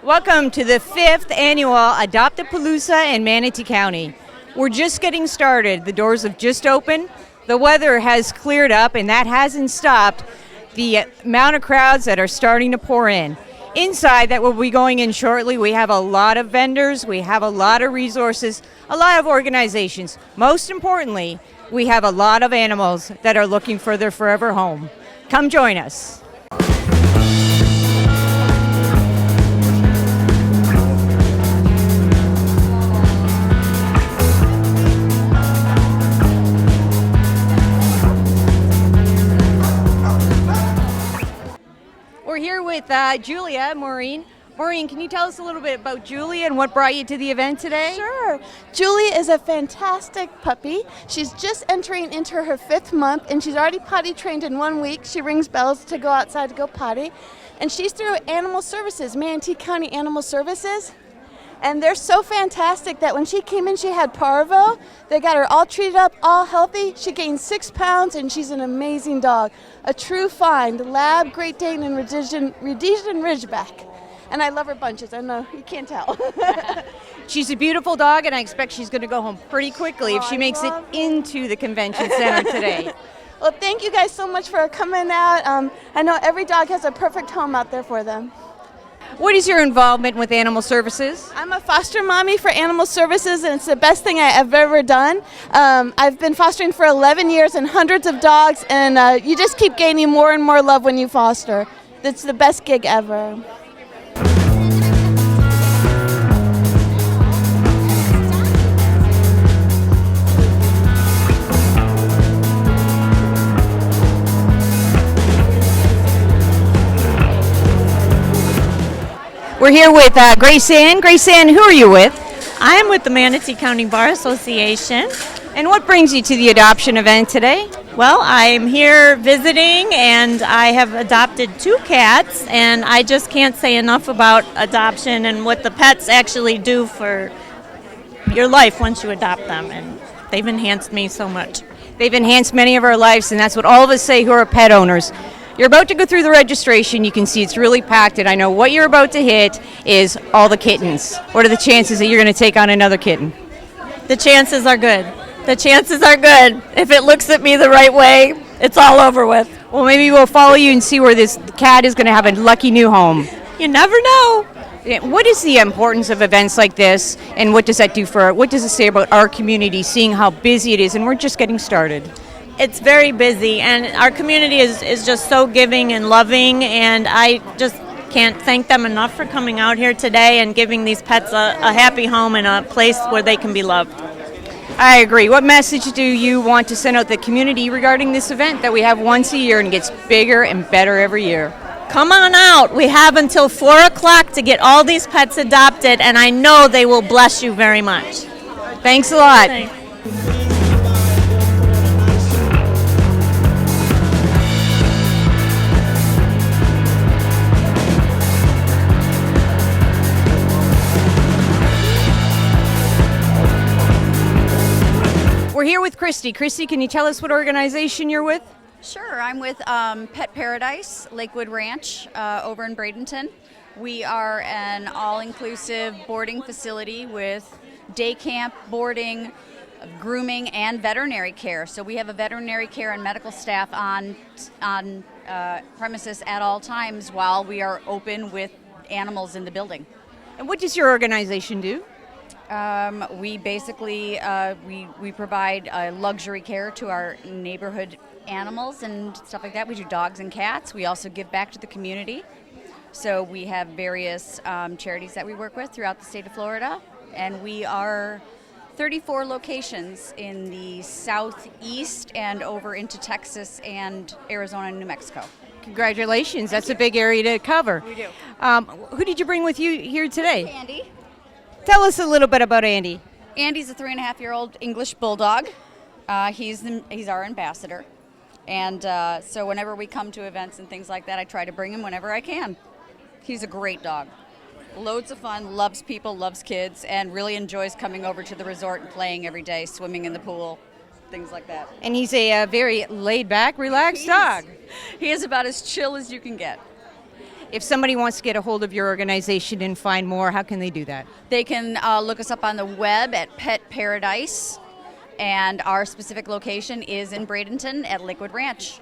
Welcome to the 5th annual Adopt a Palooza in Manatee County. We're just getting started. The doors have just opened. The weather has cleared up, and that hasn't stopped the amount of crowds that are starting to pour in. Inside, that will be going in shortly, we have a lot of vendors, we have a lot of resources, a lot of organizations. Most importantly, we have a lot of animals that are looking for their forever home. Come join us. We're here with Julia, Maureen. Maureen, can you tell us a little bit about Julia and what brought you to the event today? Sure. Julia is a fantastic puppy. She's just entering into her 5th month, and she's already potty trained in 1 week. She rings bells to go outside to go potty. And she's through Animal Services, Manatee County Animal Services. And they're so fantastic that when she came in, she had parvo. They got her all treated up, all healthy. She gained 6 pounds, and she's an amazing dog. A true find, Lab, Great Dane, and Rhodesian Ridgeback. And I love her bunches. I know you can't tell. She's a beautiful dog, and I expect she's going to go home pretty quickly if she makes it into the convention center today. Well, thank you guys so much for coming out. I know every dog has a perfect home out there for them. What is your involvement with Animal Services? I'm a foster mommy for Animal Services, and it's the best thing I've ever done. I've been fostering for 11 years and hundreds of dogs, and you just keep gaining more and more love when you foster. It's the best gig ever. We're here with Grace Ann. Grace Ann, who are you with? I am with the Manatee County Bar Association. And what brings you to the adoption event today? Well, I'm here visiting, and I have adopted 2 cats, and I just can't say enough about adoption and what the pets actually do for your life once you adopt them, and they've enhanced me so much. They've enhanced many of our lives, and that's what all of us say who are pet owners. You're about to go through the registration. You can see it's really packed, and I know what you're about to hit is all the kittens. What are the chances that you're going to take on another kitten? The chances are good. The chances are good. If it looks at me the right way, it's all over with. Well, maybe we'll follow you and see where this cat is going to have a lucky new home. You never know. What is the importance of events like this, and what does that do what does it say about our community, seeing how busy it is, and we're just getting started? It's very busy, and our community is just so giving and loving, and I just can't thank them enough for coming out here today and giving these pets a happy home and a place where they can be loved. I agree. What message do you want to send out to the community regarding this event that we have once a year and gets bigger and better every year? Come on out. We have until 4 o'clock to get all these pets adopted, and I know they will bless you very much. Thanks a lot. Thanks. We're here with Christy. Christy, can you tell us what organization you're with? Sure, I'm with Pet Paradise, Lakewood Ranch, over in Bradenton. We are an all-inclusive boarding facility with day camp, boarding, grooming, and veterinary care. So we have a veterinary care and medical staff on premises at all times while we are open with animals in the building. And what does your organization do? We basically we provide luxury care to our neighborhood animals and stuff like that. We do dogs and cats. We also give back to the community. So we have various charities that we work with throughout the state of Florida, and we are 34 locations in the southeast and over into Texas and Arizona and New Mexico. Congratulations. That's a big area to cover. We do. Who did you bring with you here today? Andy. Tell us a little bit about Andy. Andy's a 3.5-year-old English bulldog. He's our ambassador. And so whenever we come to events and things like that, I try to bring him whenever I can. He's a great dog. Loads of fun, loves people, loves kids, and really enjoys coming over to the resort and playing every day, swimming in the pool, things like that. And he's a very laid-back, relaxed dog. He is about as chill as you can get. If somebody wants to get a hold of your organization and find more, how can they do that? They can look us up on the web at Pet Paradise, and our specific location is in Bradenton at Lakewood Ranch.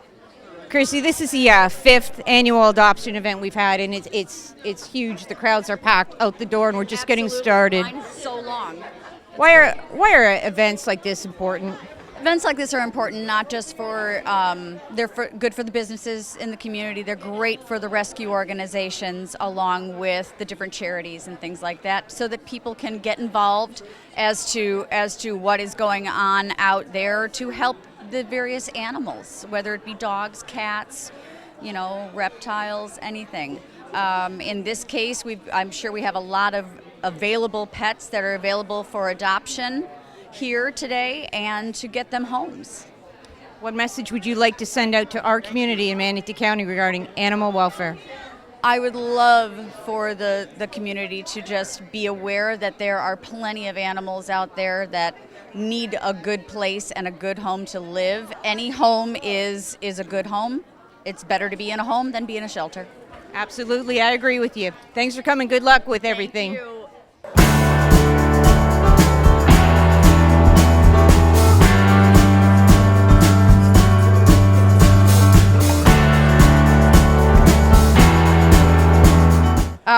Chrissy, this is the 5th annual adoption event we've had, and it's huge. The crowds are packed out the door, and we're just getting started. Line is so long. Why are events like this important? Events like this are important not just for, they're good for the businesses in the community, they're great for the rescue organizations along with the different charities and things like that, so that people can get involved as to what is going on out there to help the various animals, whether it be dogs, cats, reptiles, anything. In this case, I'm sure we have a lot of available pets that are available for adoption here today and to get them homes. What message would you like to send out to our community in Manatee County regarding animal welfare? I would love for the community to just be aware that there are plenty of animals out there that need a good place and a good home to live. Any home is a good home. It's better to be in a home than be in a shelter. Absolutely, I agree with you. Thanks for coming. Good luck with everything. Thank you.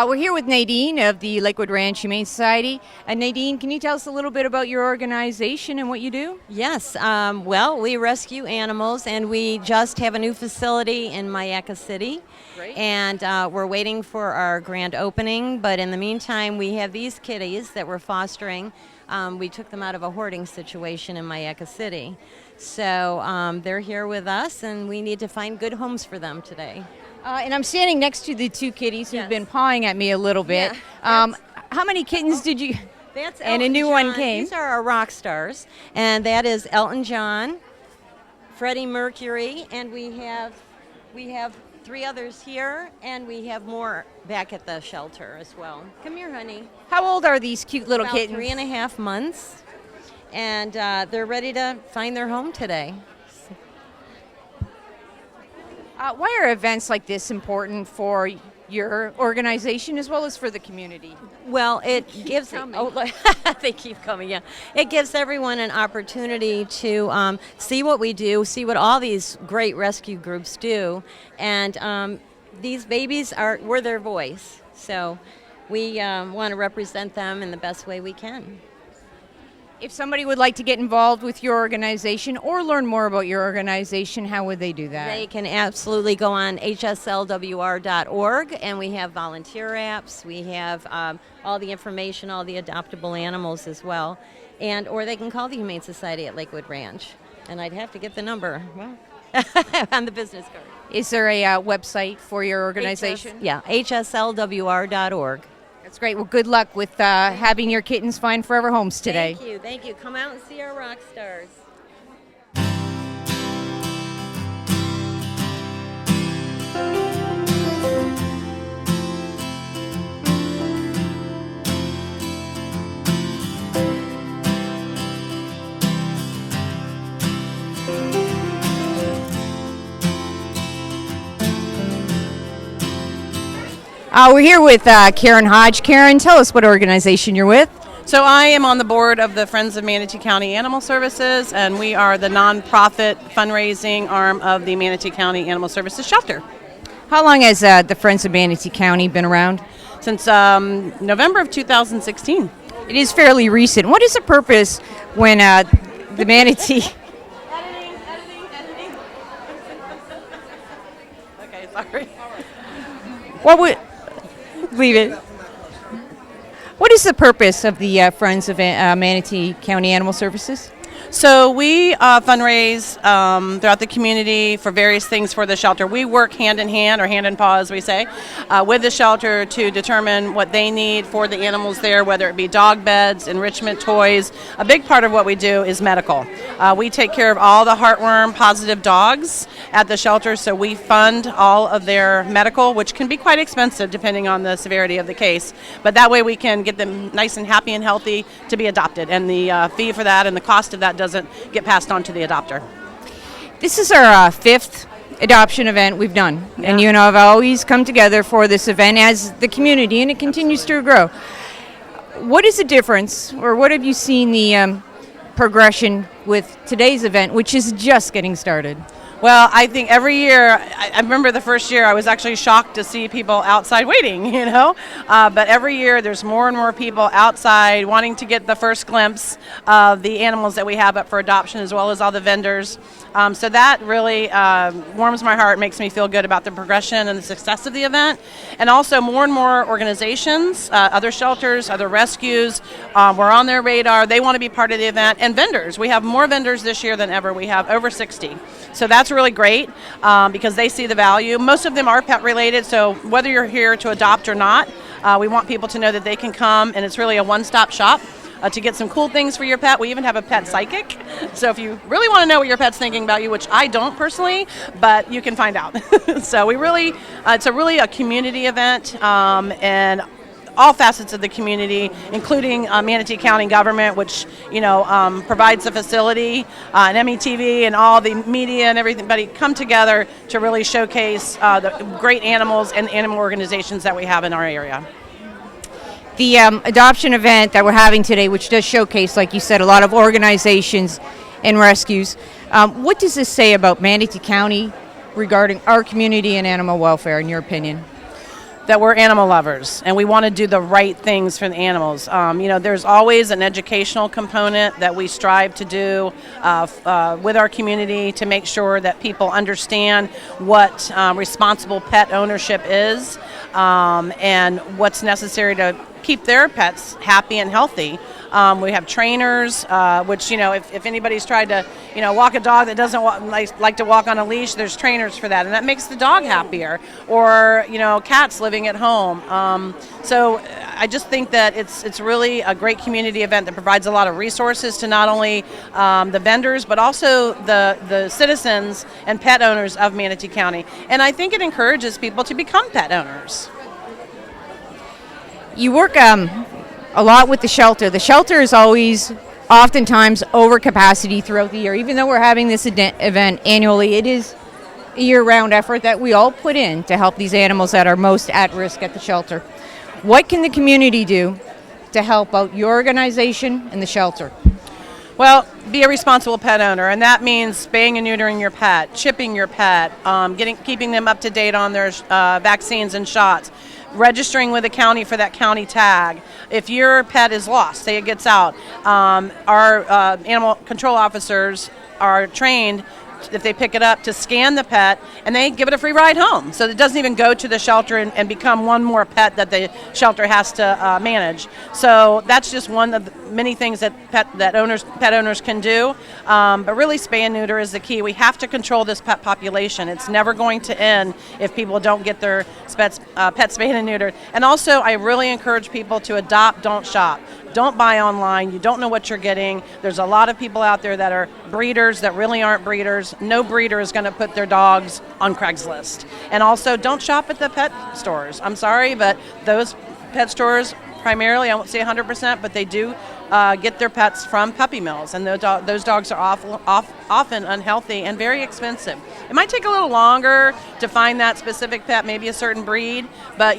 We're here with Nadine of the Lakewood Ranch Humane Society. Nadine, can you tell us a little bit about your organization and what you do? Yes, well, we rescue animals, and we just have a new facility in Mayaca City. Great. And we're waiting for our grand opening, but in the meantime, we have these kitties that we're fostering. We took them out of a hoarding situation in Mayaca City. So they're here with us, and we need to find good homes for them today. And I'm standing next to the two kitties who've Yes. been pawing at me a little bit. How many kittens did you... That's And a Elton new one John. came. These are our rock stars, and that is Elton John, Freddie Mercury, and we have 3 others here, and we have more back at the shelter as well. Come here, honey. How old are these cute little About kittens? 3.5 months, and they're ready to find their home today. Why are events like this important for your organization as well as for the community? Well, it gives they keep coming. Yeah, it gives everyone an opportunity to see what we do, see what all these great rescue groups do, and these babies we're their voice. So we want to represent them in the best way we can. If somebody would like to get involved with your organization or learn more about your organization, how would they do that? They can absolutely go on hslwr.org, and we have volunteer apps. We have all the information, all the adoptable animals as well, or they can call the Humane Society at Lakewood Ranch, and I'd have to get the number on the business card. Is there a website for your organization? hslwr.org. That's great. Well, good luck with having your kittens find forever homes today. Thank you. Come out and see our rock stars. We're here with Karen Hodge. Karen, tell us what organization you're with. So I am on the board of the Friends of Manatee County Animal Services, and we are the nonprofit fundraising arm of the Manatee County Animal Services Shelter. How long has the Friends of Manatee County been around? Since November of 2016. It is fairly recent. What is the purpose when the Manatee... Editing. Okay, sorry. What would... Leave it. What is the purpose of the Friends of Manatee County Animal Services? So we fundraise throughout the community for various things for the shelter. We work hand in hand, or hand in paw as we say, with the shelter to determine what they need for the animals there, whether it be dog beds, enrichment toys. A big part of what we do is medical. We take care of all the heartworm positive dogs at the shelter, so we fund all of their medical, which can be quite expensive depending on the severity of the case. But that way we can get them nice and happy and healthy to be adopted, and the fee for that and the cost of that doesn't get passed on to the adopter. This is our fifth adoption event we've done, and you and I have always come together for this event as the community, and it continues to grow. What is the difference, or what have you seen the progression with today's event, which is just getting started? Well, I think every year, I remember the first year I was actually shocked to see people outside waiting, but every year there's more and more people outside wanting to get the first glimpse of the animals that we have up for adoption, as well as all the vendors. So that really warms my heart, makes me feel good about the progression and the success of the event. And also more and more organizations, other shelters, other rescues, we're on their radar. They want to be part of the event. And vendors. We have more vendors this year than ever. We have over 60. So that's really great because they see the value. Most of them are pet related, so whether you're here to adopt or not, we want people to know that they can come, and it's really a one-stop shop to get some cool things for your pet. We even have a pet psychic, so if you really want to know what your pet's thinking about you, which I don't personally, but you can find out. So we really, it's a community event, and all facets of the community, including Manatee County government, which provides the facility, and METV, and all the media and everybody come together to really showcase the great animals and animal organizations that we have in our area. The adoption event that we're having today, which does showcase, like you said, a lot of organizations and rescues. What does this say about Manatee County regarding our community and animal welfare, in your opinion? That we're animal lovers and we want to do the right things for the animals. There's always an educational component that we strive to do with our community to make sure that people understand what responsible pet ownership is and what's necessary to keep their pets happy and healthy. We have trainers, which, if anybody's tried to, walk a dog that doesn't like to walk on a leash, there's trainers for that, and that makes the dog happier. Or, cats living at home. So I just think that it's really a great community event that provides a lot of resources to not only the vendors, but also the citizens and pet owners of Manatee County. And I think it encourages people to become pet owners. You work a lot with the shelter. The shelter is always oftentimes over capacity throughout the year. Even though we're having this event annually, it is a year-round effort that we all put in to help these animals that are most at risk at the shelter. What can the community do to help out your organization and the shelter? Well, be a responsible pet owner, and that means spaying and neutering your pet, chipping your pet, keeping them up to date on their vaccines and shots, registering with the county for that county tag. If your pet is lost, say it gets out, our animal control officers are trained, if they pick it up, to scan the pet, and they give it a free ride home. So it doesn't even go to the shelter and become one more pet that the shelter has to manage. So that's just one of the many things that pet owners can do. But really, spay and neuter is the key. We have to control this pet population. It's never going to end if people don't get their pets spayed and neutered. And also, I really encourage people to adopt, don't shop. Don't buy online. You don't know what you're getting. There's a lot of people out there that are breeders that really aren't breeders. No breeder is going to put their dogs on Craigslist. And also, don't shop at the pet stores. I'm sorry, but those pet stores primarily, I won't say 100%, but they do get their pets from puppy mills, and those dogs are often unhealthy and very expensive. It might take a little longer to find that specific pet, maybe a certain breed, but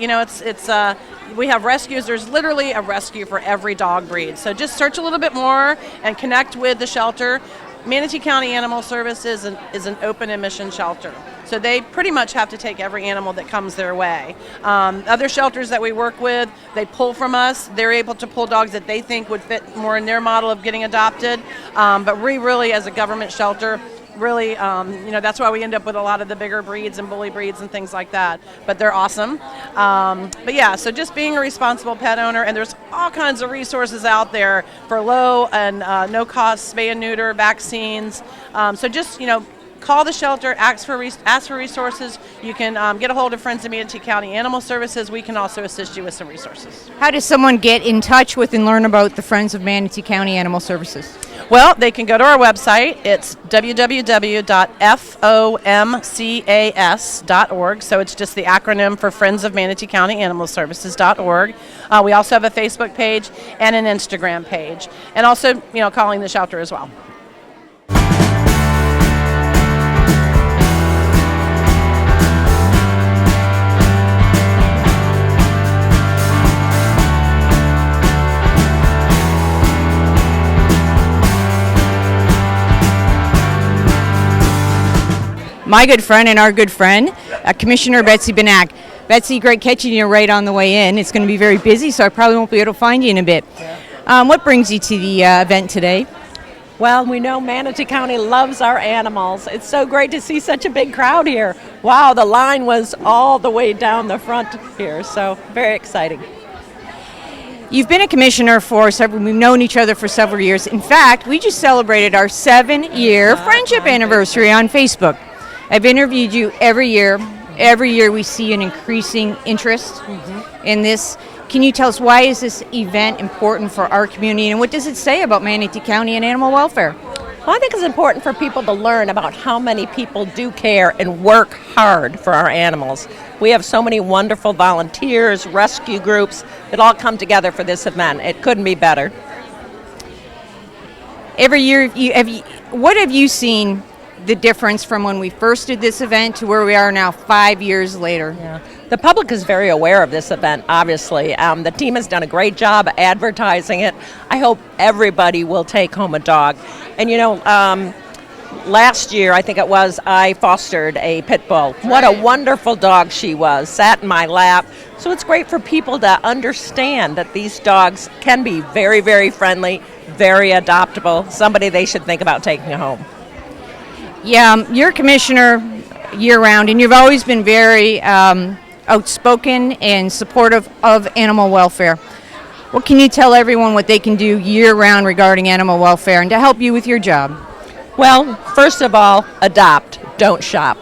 we have rescues. There's literally a rescue for every dog breed. So just search a little bit more and connect with the shelter. Manatee County Animal Services is an open admission shelter. So they pretty much have to take every animal that comes their way. Other shelters that we work with, they pull from us. They're able to pull dogs that they think would fit more in their model of getting adopted. But we really, as a government shelter, really, that's why we end up with a lot of the bigger breeds and bully breeds and things like that. But they're awesome. But yeah, so just being a responsible pet owner, and there's all kinds of resources out there for low and no cost spay and neuter vaccines. So just, call the shelter, ask for resources. You can get a hold of Friends of Manatee County Animal Services. We can also assist you with some resources. How does someone get in touch with and learn about the Friends of Manatee County Animal Services? Well, they can go to our website. It's www.fomcas.org. So it's just the acronym for Friends of Manatee County Animal Services.org. We also have a Facebook page and an Instagram page, and also, calling the shelter as well. My good friend and our good friend, Commissioner Betsy Benak. Betsy, great catching you right on the way in. It's going to be very busy, so I probably won't be able to find you in a bit. What brings you to the event today? Well, we know Manatee County loves our animals. It's so great to see such a big crowd here. Wow, the line was all the way down the front here, so very exciting. You've been a commissioner for several, we've known each other for several years. In fact, we just celebrated our 7-year friendship anniversary on Facebook. I've interviewed you every year. Every year we see an increasing interest in this. Can you tell us, why is this event important for our community, and what does it say about Manatee County and animal welfare? Well, I think it's important for people to learn about how many people do care and work hard for our animals. We have so many wonderful volunteers, rescue groups that all come together for this event. It couldn't be better. Every year, what have you seen the difference from when we first did this event to where we are now 5 years later? Yeah. The public is very aware of this event, obviously. The team has done a great job advertising it. I hope everybody will take home a dog. And last year, I think it was, I fostered a pit bull. What a wonderful dog she was, sat in my lap. So it's great for people to understand that these dogs can be very, very friendly, very adoptable, somebody they should think about taking home. Yeah, you're commissioner year-round, and you've always been very outspoken and supportive of animal welfare. What can you tell everyone what they can do year-round regarding animal welfare and to help you with your job? Well, first of all, adopt. Don't shop.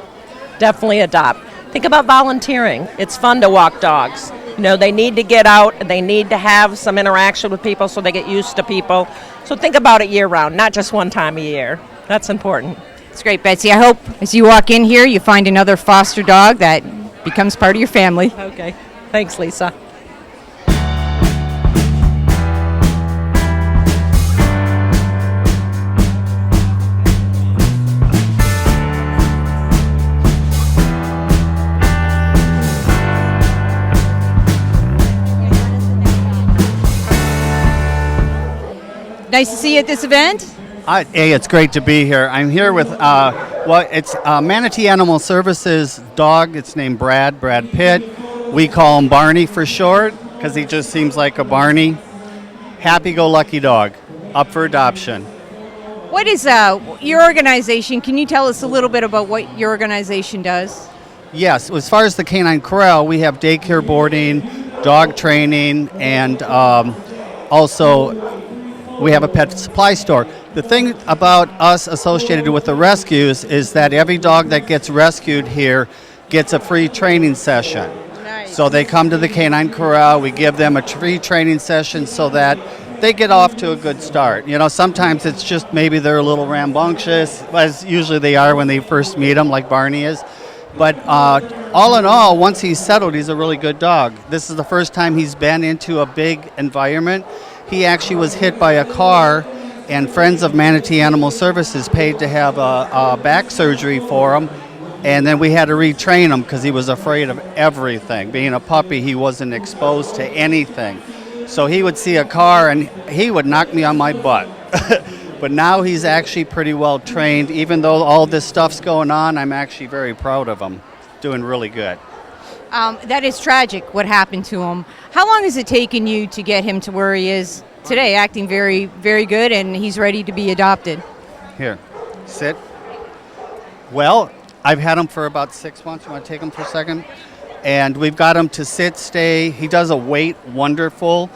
Definitely adopt. Think about volunteering. It's fun to walk dogs. They need to get out, and they need to have some interaction with people so they get used to people. So think about it year-round, not just one time a year. That's important. It's great, Betsy. I hope as you walk in here you find another foster dog that becomes part of your family. Okay. Thanks, Lisa. Nice to see you at this event. Hey, it's great to be here. I'm here with, it's Manatee Animal Services dog. It's named Brad Pitt. We call him Barney for short because he just seems like a Barney. Happy-go-lucky dog, up for adoption. What is your organization? Can you tell us a little bit about what your organization does? Yes, as far as the Canine Corral, we have daycare boarding, dog training, and also we have a pet supply store. The thing about us associated with the rescues is that every dog that gets rescued here gets a free training session. Nice. So they come to the Canine Corral, we give them a free training session so that they get off to a good start. Sometimes it's just maybe they're a little rambunctious, as usually they are when they first meet them, like Barney is. But all in all, once he's settled, he's a really good dog. This is the first time he's been into a big environment, he actually was hit by a car, and Friends of Manatee Animal Services paid to have a back surgery for him, and then we had to retrain him because he was afraid of everything. Being a puppy, he wasn't exposed to anything. So he would see a car and he would knock me on my butt. But now he's actually pretty well trained. Even though all this stuff's going on, I'm actually very proud of him. Doing really good. That is tragic what happened to him. How long has it taken you to get him to where he is today, acting very, very good, and he's ready to be adopted? Here, sit. Well, I've had him for about 6 months. You want to take him for a second? And we've got him to sit, stay. He does a wait wonderful.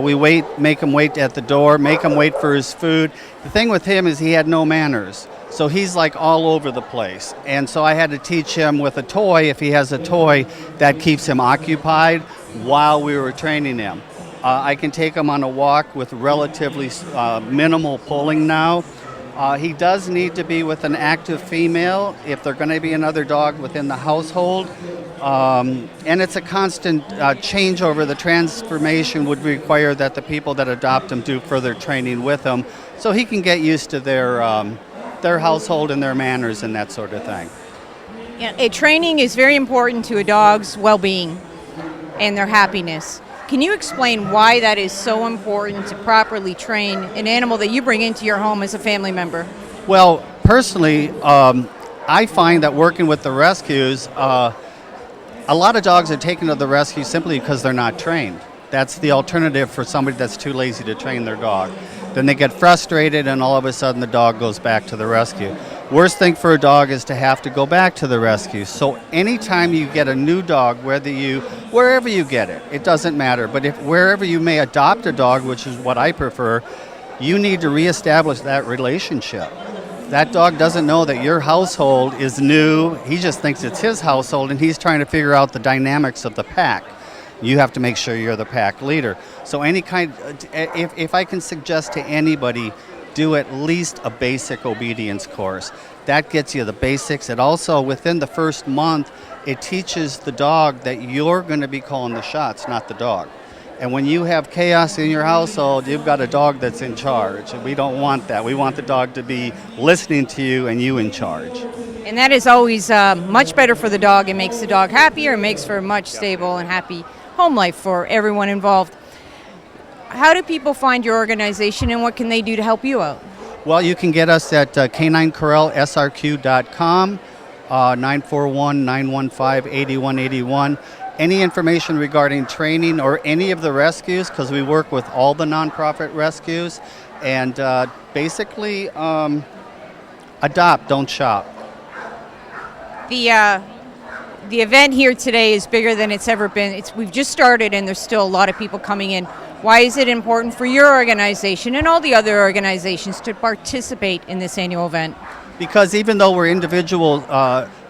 We make him wait at the door, make him wait for his food. The thing with him is he had no manners. So he's like all over the place. And so I had to teach him with a toy, if he has a toy, that keeps him occupied while we were training him. I can take him on a walk with relatively minimal pulling now. He does need to be with an active female if they're going to be another dog within the household. And it's a constant changeover. The transformation would require that the people that adopt him do further training with him so he can get used to their household and their manners and that sort of thing. Yeah, training is very important to a dog's well-being and their happiness. Can you explain why that is so important to properly train an animal that you bring into your home as a family member? Well, personally, I find that working with the rescues, a lot of dogs are taken to the rescue simply because they're not trained. That's the alternative for somebody that's too lazy to train their dog. Then they get frustrated and all of a sudden the dog goes back to the rescue. Worst thing for a dog is to have to go back to the rescue. So anytime you get a new dog, wherever you get it, it doesn't matter. But wherever you may adopt a dog, which is what I prefer, you need to reestablish that relationship. That dog doesn't know that your household is new. He just thinks it's his household and he's trying to figure out the dynamics of the pack. You have to make sure you're the pack leader. So if I can suggest to anybody, do at least a basic obedience course. That gets you the basics. It also, within the first month, it teaches the dog that you're going to be calling the shots, not the dog. And when you have chaos in your household, you've got a dog that's in charge. And we don't want that. We want the dog to be listening to you and you in charge. And that is always much better for the dog. It makes the dog happier. It makes for a much stable and happy home life for everyone involved. How do people find your organization and what can they do to help you out? Well, you can get us at caninecorralsrq.com, 941-915-8181. Any information regarding training or any of the rescues, because we work with all the nonprofit rescues, and basically adopt, don't shop. The event here today is bigger than it's ever been. We've just started and there's still a lot of people coming in. Why is it important for your organization and all the other organizations to participate in this annual event? Because even though we're individual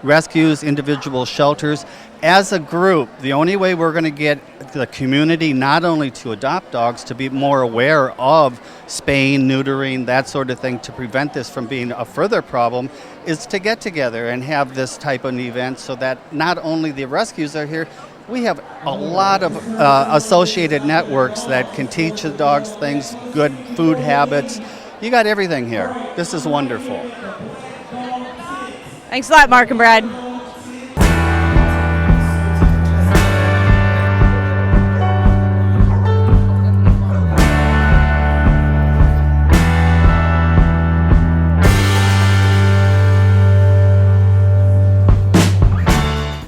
rescues, individual shelters, as a group, the only way we're going to get the community not only to adopt dogs, to be more aware of spaying, neutering, that sort of thing, to prevent this from being a further problem, is to get together and have this type of event so that not only the rescues are here, we have a lot of associated networks that can teach the dogs things, good food habits. You got everything here. This is wonderful. Thanks a lot, Mark and Brad.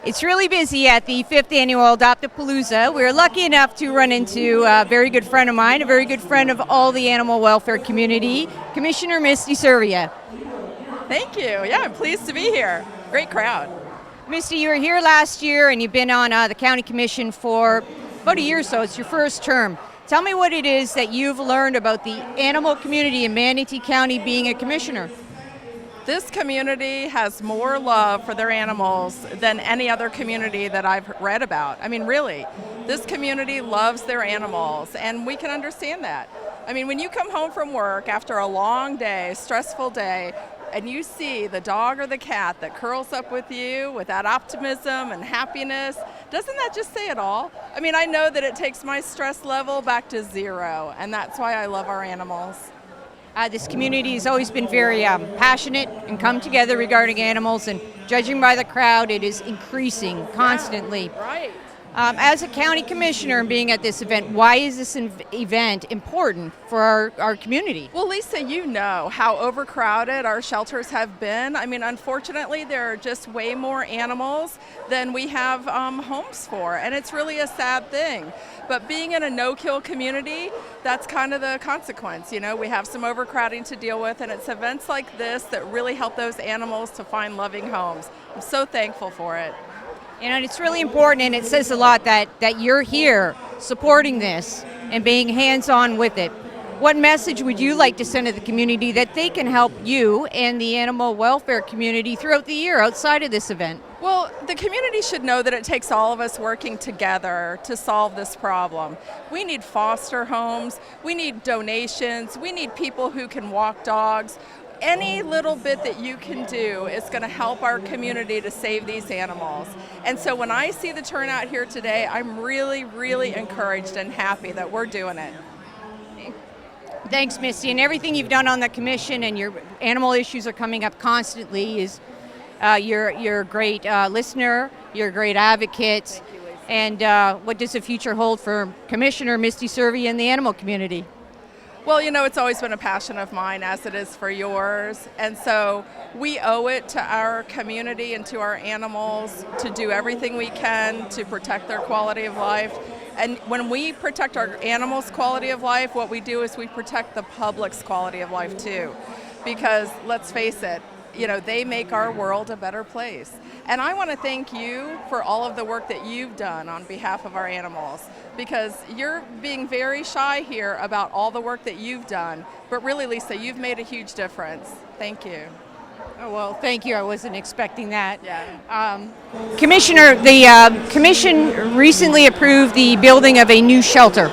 It's really busy at the 5th Annual Adopt-A-Palooza. We're lucky enough to run into a very good friend of mine, a very good friend of all the animal welfare community, Commissioner Misty Servia. Thank you. Yeah, I'm pleased to be here. Great crowd. Misty, you were here last year and you've been on the county commission for about a year or so. It's your first term. Tell me what it is that you've learned about the animal community in Manatee County being a commissioner. This community has more love for their animals than any other community that I've read about. I mean, really, this community loves their animals, and we can understand that. I mean, when you come home from work after a long day, stressful day, and you see the dog or the cat that curls up with you with that optimism and happiness, Doesn't that just say it all? I mean, I know that it takes my stress level back to zero, and that's why I love our animals. This community has always been very passionate and come together regarding animals, and judging by the crowd, it is increasing constantly. Right. As a county commissioner and being at this event, why is this event important for our community? Well, Lisa, you know how overcrowded our shelters have been. I mean, unfortunately, there are just way more animals than we have homes for, and it's really a sad thing. But being in a no-kill community, that's kind of the consequence. You know, we have some overcrowding to deal with, and it's events like this that really help those animals to find loving homes. I'm so thankful for it. You know, it's really important, and it says a lot that you're here supporting this and being hands-on with it. What message would you like to send to the community that they can help you and the animal welfare community throughout the year outside of this event? Well, the community should know that it takes all of us working together to solve this problem. We need foster homes, we need donations, we need people who can walk dogs. Any little bit that you can do is going to help our community to save these animals. And so when I see the turnout here today, I'm really, really encouraged and happy that we're doing it. Thanks, Misty, and everything you've done on the commission, and your animal issues are coming up constantly. You're a great listener, you're a great advocate, and what does the future hold for Commissioner Misty Survey and the animal community? Well, you know, it's always been a passion of mine, as it is for yours, and so we owe it to our community and to our animals to do everything we can to protect their quality of life. And when we protect our animals' quality of life, what we do is we protect the public's quality of life too. Because let's face it, you know, they make our world a better place. And I want to thank you for all of the work that you've done on behalf of our animals, because you're being very shy here about all the work that you've done. But really, Lisa, you've made a huge difference. Thank you. Oh, well, thank you. I wasn't expecting that. Yeah. Commissioner, the commission recently approved the building of a new shelter,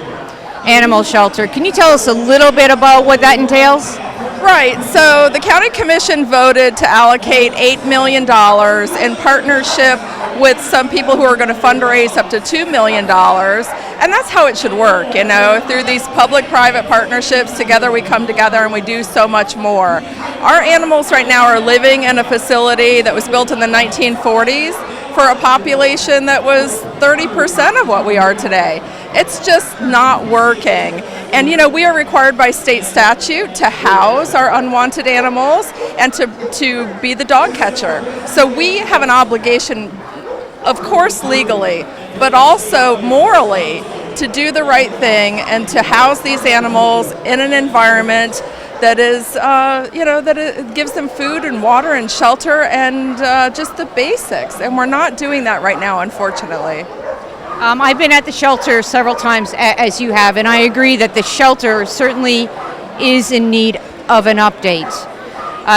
animal shelter. Can you tell us a little bit about what that entails? Right, so the county commission voted to allocate $8 million in partnership with some people who are going to fundraise up to $2 million. And that's how it should work, you know, through these public-private partnerships. Together we come together and we do so much more. Our animals right now are living in a facility that was built in the 1940s for a population that was 30% of what we are today. It's just not working. And you know, we are required by state statute to house our unwanted animals and to be the dog catcher. So we have an obligation, of course legally, but also morally, to do the right thing and to house these animals in an environment that is, that it gives them food and water and shelter and just the basics. And we're not doing that right now, unfortunately. I've been at the shelter several times, as you have, and I agree that the shelter certainly is in need of an update.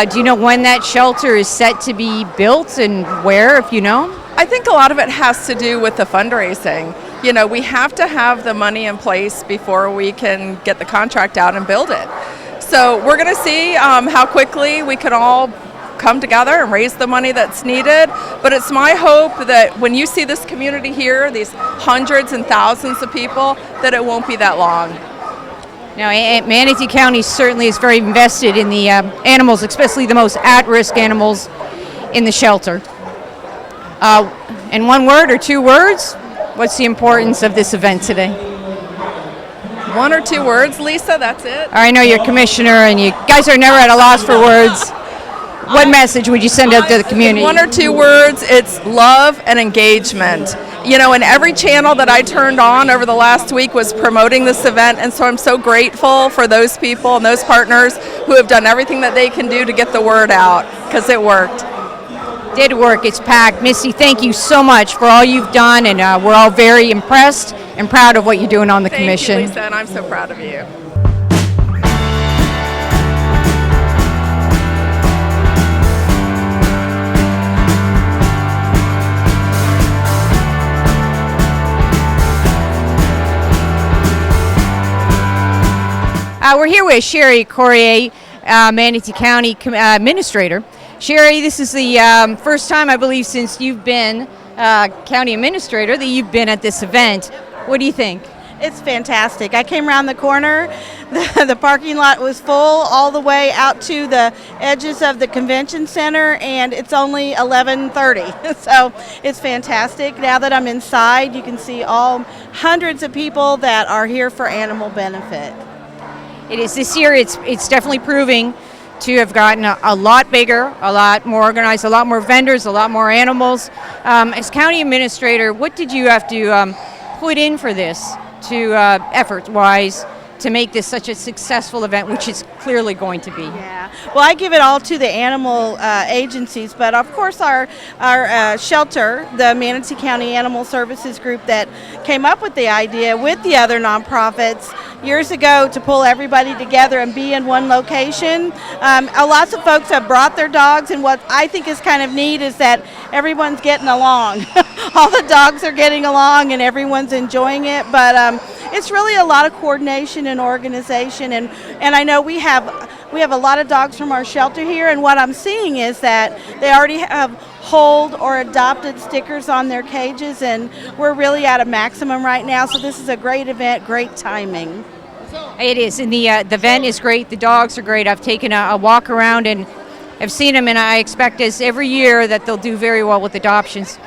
Do you know when that shelter is set to be built and where, if you know? I think a lot of it has to do with the fundraising. You know, we have to have the money in place before we can get the contract out and build it. So we're going to see how quickly we can all come together and raise the money that's needed. But it's my hope that when you see this community here, these hundreds and thousands of people, that it won't be that long. Now, Manatee County certainly is very invested in the animals, especially the most at-risk animals in the shelter. In one word or two words, what's the importance of this event today? One or two words, Lisa, that's it. I know you're commissioner and you guys are never at a loss for words. What message would you send out to the community? One or two words, it's love and engagement. You know, and every channel that I turned on over the last week was promoting this event, and so I'm so grateful for those people and those partners who have done everything that they can do to get the word out, because it worked. Did work. It's packed. Missy, thank you so much for all you've done, and we're all very impressed and proud of what you're doing on the commission. Thank you, Lisa, and I'm so proud of you. We're here with Sherry Corrier, Manatee County Administrator. Sherry, this is the first time, I believe, since you've been county administrator, that you've been at this event. What do you think? It's fantastic. I came around the corner. The parking lot was full all the way out to the edges of the convention center, and it's only 11:30. So it's fantastic. Now that I'm inside, you can see all hundreds of people that are here for animal benefit. It is this year. It's definitely proving to have gotten a lot bigger, a lot more organized, a lot more vendors, a lot more animals. As county administrator, what did you have to put in for this, to effort-wise, to make this such a successful event, which it's clearly going to be? Yeah. Well, I give it all to the animal agencies, but of course our shelter, the Manatee County Animal Services Group, that came up with the idea with the other nonprofits years ago to pull everybody together and be in one location. Lots of folks have brought their dogs, and what I think is kind of neat is that everyone's getting along. All the dogs are getting along and everyone's enjoying it, but it's really a lot of coordination and organization, and I know we have a lot of dogs from our shelter here, and what I'm seeing is that they already have hold or adopted stickers on their cages, and we're really at a maximum right now, so this is a great event, great timing. It is, and the event is great. The dogs are great. I've taken a walk around and I've seen them, and I expect as every year that they'll do very well with adoptions.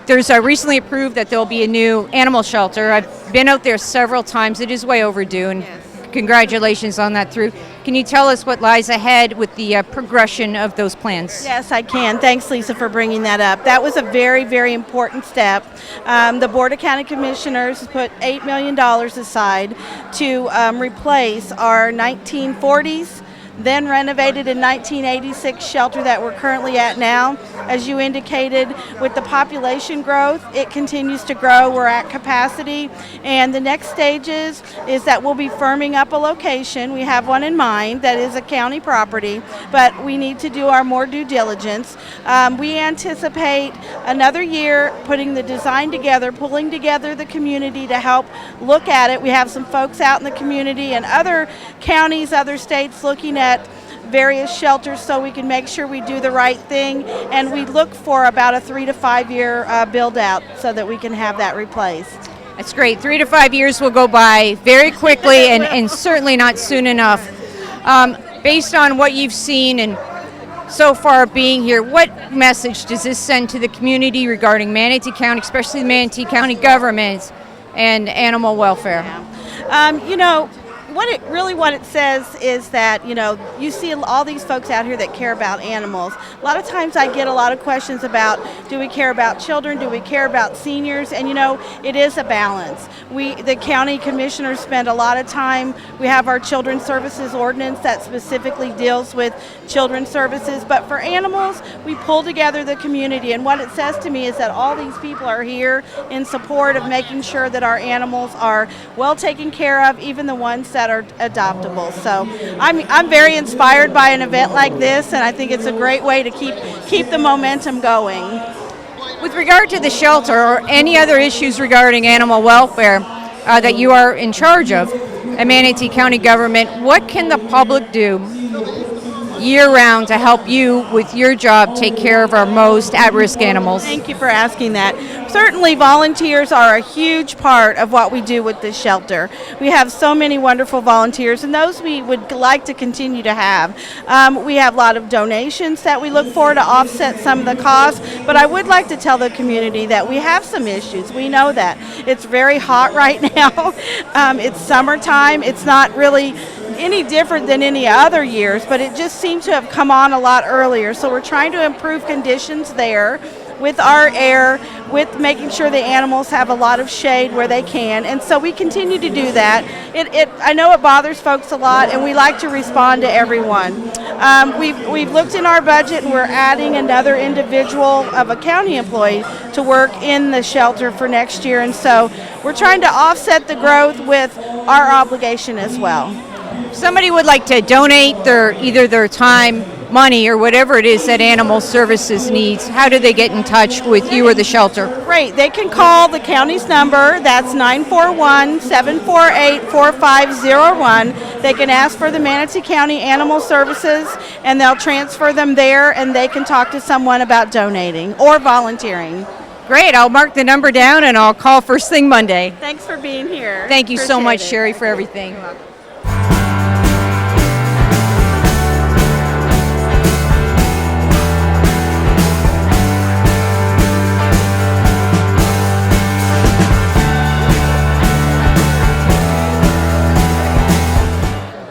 There's recently approved that there'll be a new animal shelter. I've been out there several times. It is way overdue, and congratulations on that through. Can you tell us what lies ahead with the progression of those plans? Yes, I can. Thanks, Lisa, for bringing that up. That was a very, very important step. The Board of County Commissioners has put $8 million aside to replace our 1940s, then renovated in 1986 shelter that we're currently at now. As you indicated, with the population growth, it continues to grow. We're at capacity, and the next stages is that we'll be firming up a location. We have one in mind that is a county property, but we need to do our more due diligence. We anticipate another year putting the design together, pulling together the community to help look at it. We have some folks out in the community and other counties, other states looking at various shelters, so we can make sure we do the right thing, and we look for about a 3 to 5 year build out so that we can have that replaced. That's great. 3 to 5 years will go by very quickly and certainly not soon enough. Based on what you've seen and so far being here, what message does this send to the community regarding Manatee County, especially the Manatee County government and animal welfare? What it says is that, you see all these folks out here that care about animals. A lot of times I get a lot of questions about, do we care about children? Do we care about seniors? And it is a balance. The county commissioners spend a lot of time. We have our children's services ordinance that specifically deals with children's services. But for animals, we pull together the community. And what it says to me is that all these people are here in support of making sure that our animals are well taken care of, even the ones that are adoptable. So I'm very inspired by an event like this, and I think it's a great way to keep the momentum going. With regard to the shelter or any other issues regarding animal welfare that you are in charge of at Manatee County government, what can the public do year-round to help you with your job take care of our most at-risk animals? Thank you for asking that. Certainly volunteers are a huge part of what we do with this shelter. We have so many wonderful volunteers, and those we would like to continue to have. We have a lot of donations that we look for to offset some of the costs, but I would like to tell the community that we have some issues. We know that. It's very hot right now. It's summertime. It's not really any different than any other years, but it just seems to have come on a lot earlier. So we're trying to improve conditions there with our air, with making sure the animals have a lot of shade where they can, and so we continue to do that. I know it bothers folks a lot, and we like to respond to everyone. We've looked in our budget, and we're adding another individual of a county employee to work in the shelter for next year, and so we're trying to offset the growth with our obligation as well. Somebody would like to donate either their time, money, or whatever it is that Animal Services needs. How do they get in touch with you or the shelter? Great. They can call the county's number. That's 941-748-4501. They can ask for the Manatee County Animal Services, and they'll transfer them there, and they can talk to someone about donating or volunteering. Great. I'll mark the number down and I'll call first thing Monday. Thanks for being here. Thank you so Appreciate much, it. Sherry, for everything.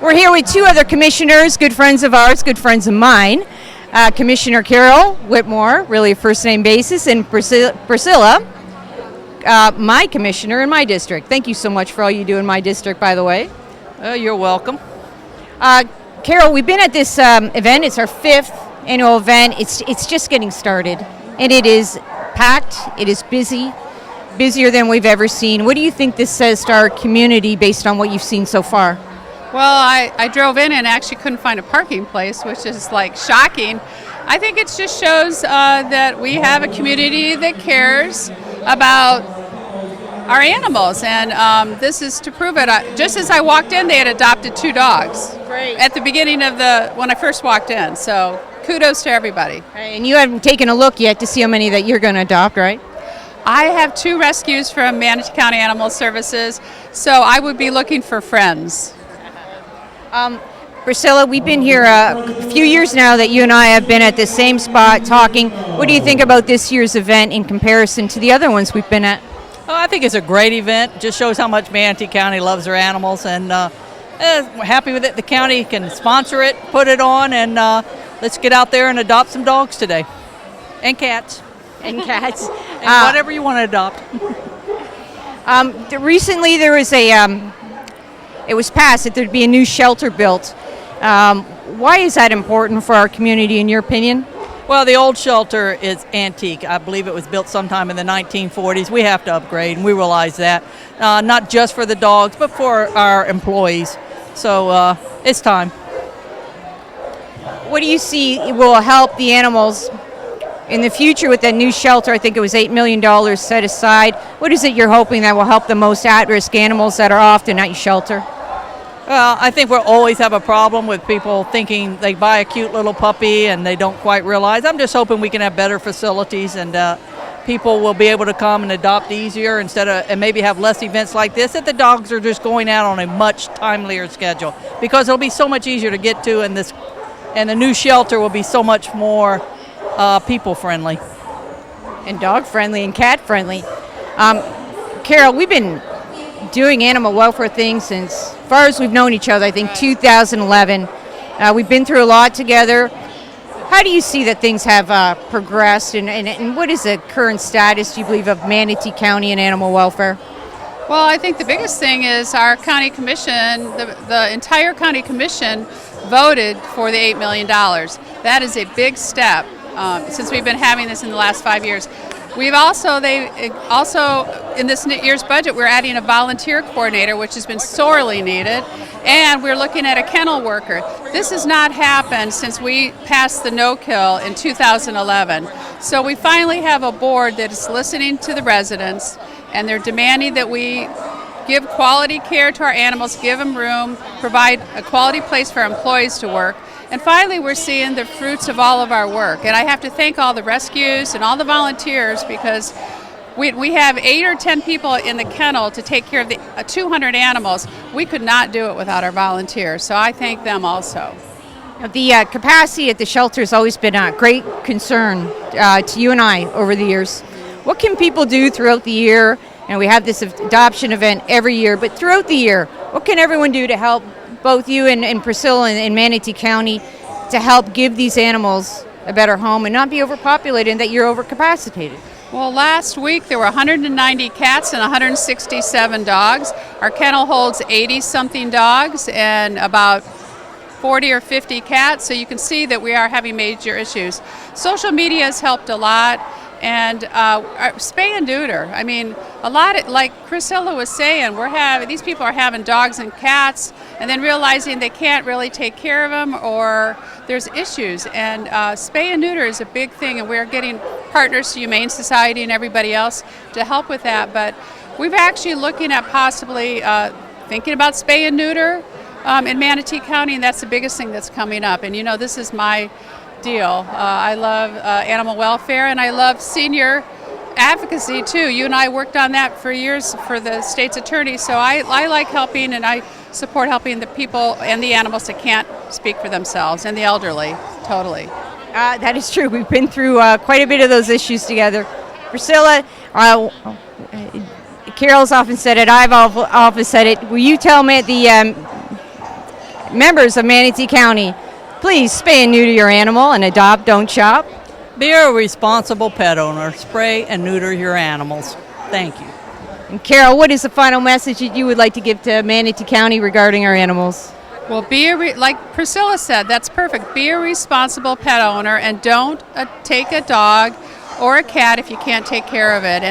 We're here with two other commissioners, good friends of ours, good friends of mine. Commissioner Carol Whitmore, really a first name basis, and Priscilla, my commissioner in my district. Thank you so much for all you do in my district, by the way. You're welcome. Carol, we've been at this event. It's our 5th annual event. It's just getting started, and it is packed. It is busy, busier than we've ever seen. What do you think this says to our community based on what you've seen so far? Well, I drove in and actually couldn't find a parking place, which is like shocking. I think it just shows that we have a community that cares about our animals, and this is to prove it. Just as I walked in, they had adopted 2 dogs. Great. At the beginning of when I first walked in, so kudos to everybody. And you haven't taken a look yet to see how many that you're going to adopt, right? I have 2 rescues from Manatee County Animal Services, so I would be looking for friends. Priscilla, we've been here a few years now that you and I have been at the same spot talking. What do you think about this year's event in comparison to the other ones we've been at? Oh, I think it's a great event. Just shows how much Manatee County loves their animals, and we're happy with it. The county can sponsor it, put it on, and let's get out there and adopt some dogs today, and cats, And cats. and whatever you want to adopt. Recently there was it was passed that there'd be a new shelter built. Why is that important for our community, in your opinion? Well, the old shelter is antique. I believe it was built sometime in the 1940s. We have to upgrade, and we realize that, not just for the dogs, but for our employees. So it's time. What do you see will help the animals in the future with that new shelter? I think it was $8 million set aside. What is it you're hoping that will help the most at-risk animals that are often at your shelter? Well, I think we'll always have a problem with people thinking they buy a cute little puppy and they don't quite realize. I'm just hoping we can have better facilities, and people will be able to come and adopt easier and maybe have less events like this, that the dogs are just going out on a much timelier schedule, because it'll be so much easier to get to, and the new shelter will be so much more people friendly. And dog friendly and cat friendly. Carol, we've been doing animal welfare things since, as far as we've known each other, I think 2011. We've been through a lot together. How do you see that things have progressed, and what is the current status, do you believe, of Manatee County and animal welfare? Well, I think the biggest thing is our county commission, the entire county commission voted for the $8 million. That is a big step since we've been having this in the last 5 years. We've also in this year's budget, we're adding a volunteer coordinator, which has been sorely needed, and we're looking at a kennel worker. This has not happened since we passed the no-kill in 2011. So we finally have a board that is listening to the residents, and they're demanding that we give quality care to our animals, give them room, provide a quality place for our employees to work. And finally, we're seeing the fruits of all of our work. And I have to thank all the rescues and all the volunteers, because we have 8 or 10 people in the kennel to take care of the 200 animals. We could not do it without our volunteers, so I thank them also. The capacity at the shelter has always been a great concern to you and I over the years. What can people do throughout the year? And we have this adoption event every year, but throughout the year, what can everyone do to help both you and Priscilla in Manatee County to help give these animals a better home and not be overpopulated and that you're overcapacitated? Well, last week there were 190 cats and 167 dogs. Our kennel holds 80-something dogs and about 40 or 50 cats, so you can see that we are having major issues. Social media has helped a lot. And spay and neuter. I mean, a lot like Priscilla was saying, these people are having dogs and cats, and then realizing they can't really take care of them, or there's issues. And spay and neuter is a big thing, and we're getting partners to Humane Society and everybody else to help with that. But we're actually looking at possibly thinking about spay and neuter in Manatee County, and that's the biggest thing that's coming up. And this is my deal. I love animal welfare, and I love senior advocacy too. You and I worked on that for years for the state's attorney, so I like helping, and I support helping the people and the animals that can't speak for themselves, and the elderly, totally. That is true. We've been through quite a bit of those issues together. Priscilla, Carol's often said it, I've often said it. Will you tell me the members of Manatee County, please spay and neuter your animal and adopt, don't shop? Be a responsible pet owner. Spray and neuter your animals. Thank you. And Carol, what is the final message that you would like to give to Manatee County regarding our animals? Well, like Priscilla said, that's perfect. Be a responsible pet owner, and don't take a dog or a cat if you can't take care of it.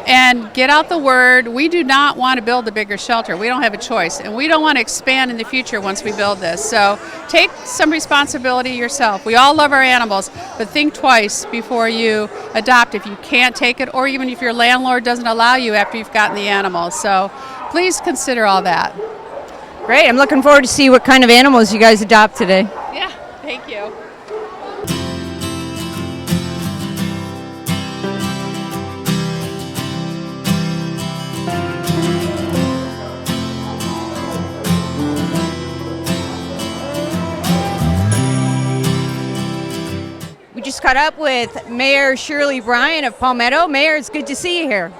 And get out the word. We do not want to build a bigger shelter. We don't have a choice, and we don't want to expand in the future once we build this. So take some responsibility yourself. We all love our animals, but think twice before you adopt if you can't take it, or even if your landlord doesn't allow you after you've gotten the animals. So please consider all that. Great. I'm looking forward to see what kind of animals you guys adopt today. Yeah, thank you. We just caught up with Mayor Shirley Bryan of Palmetto. Mayor, it's good to see you here.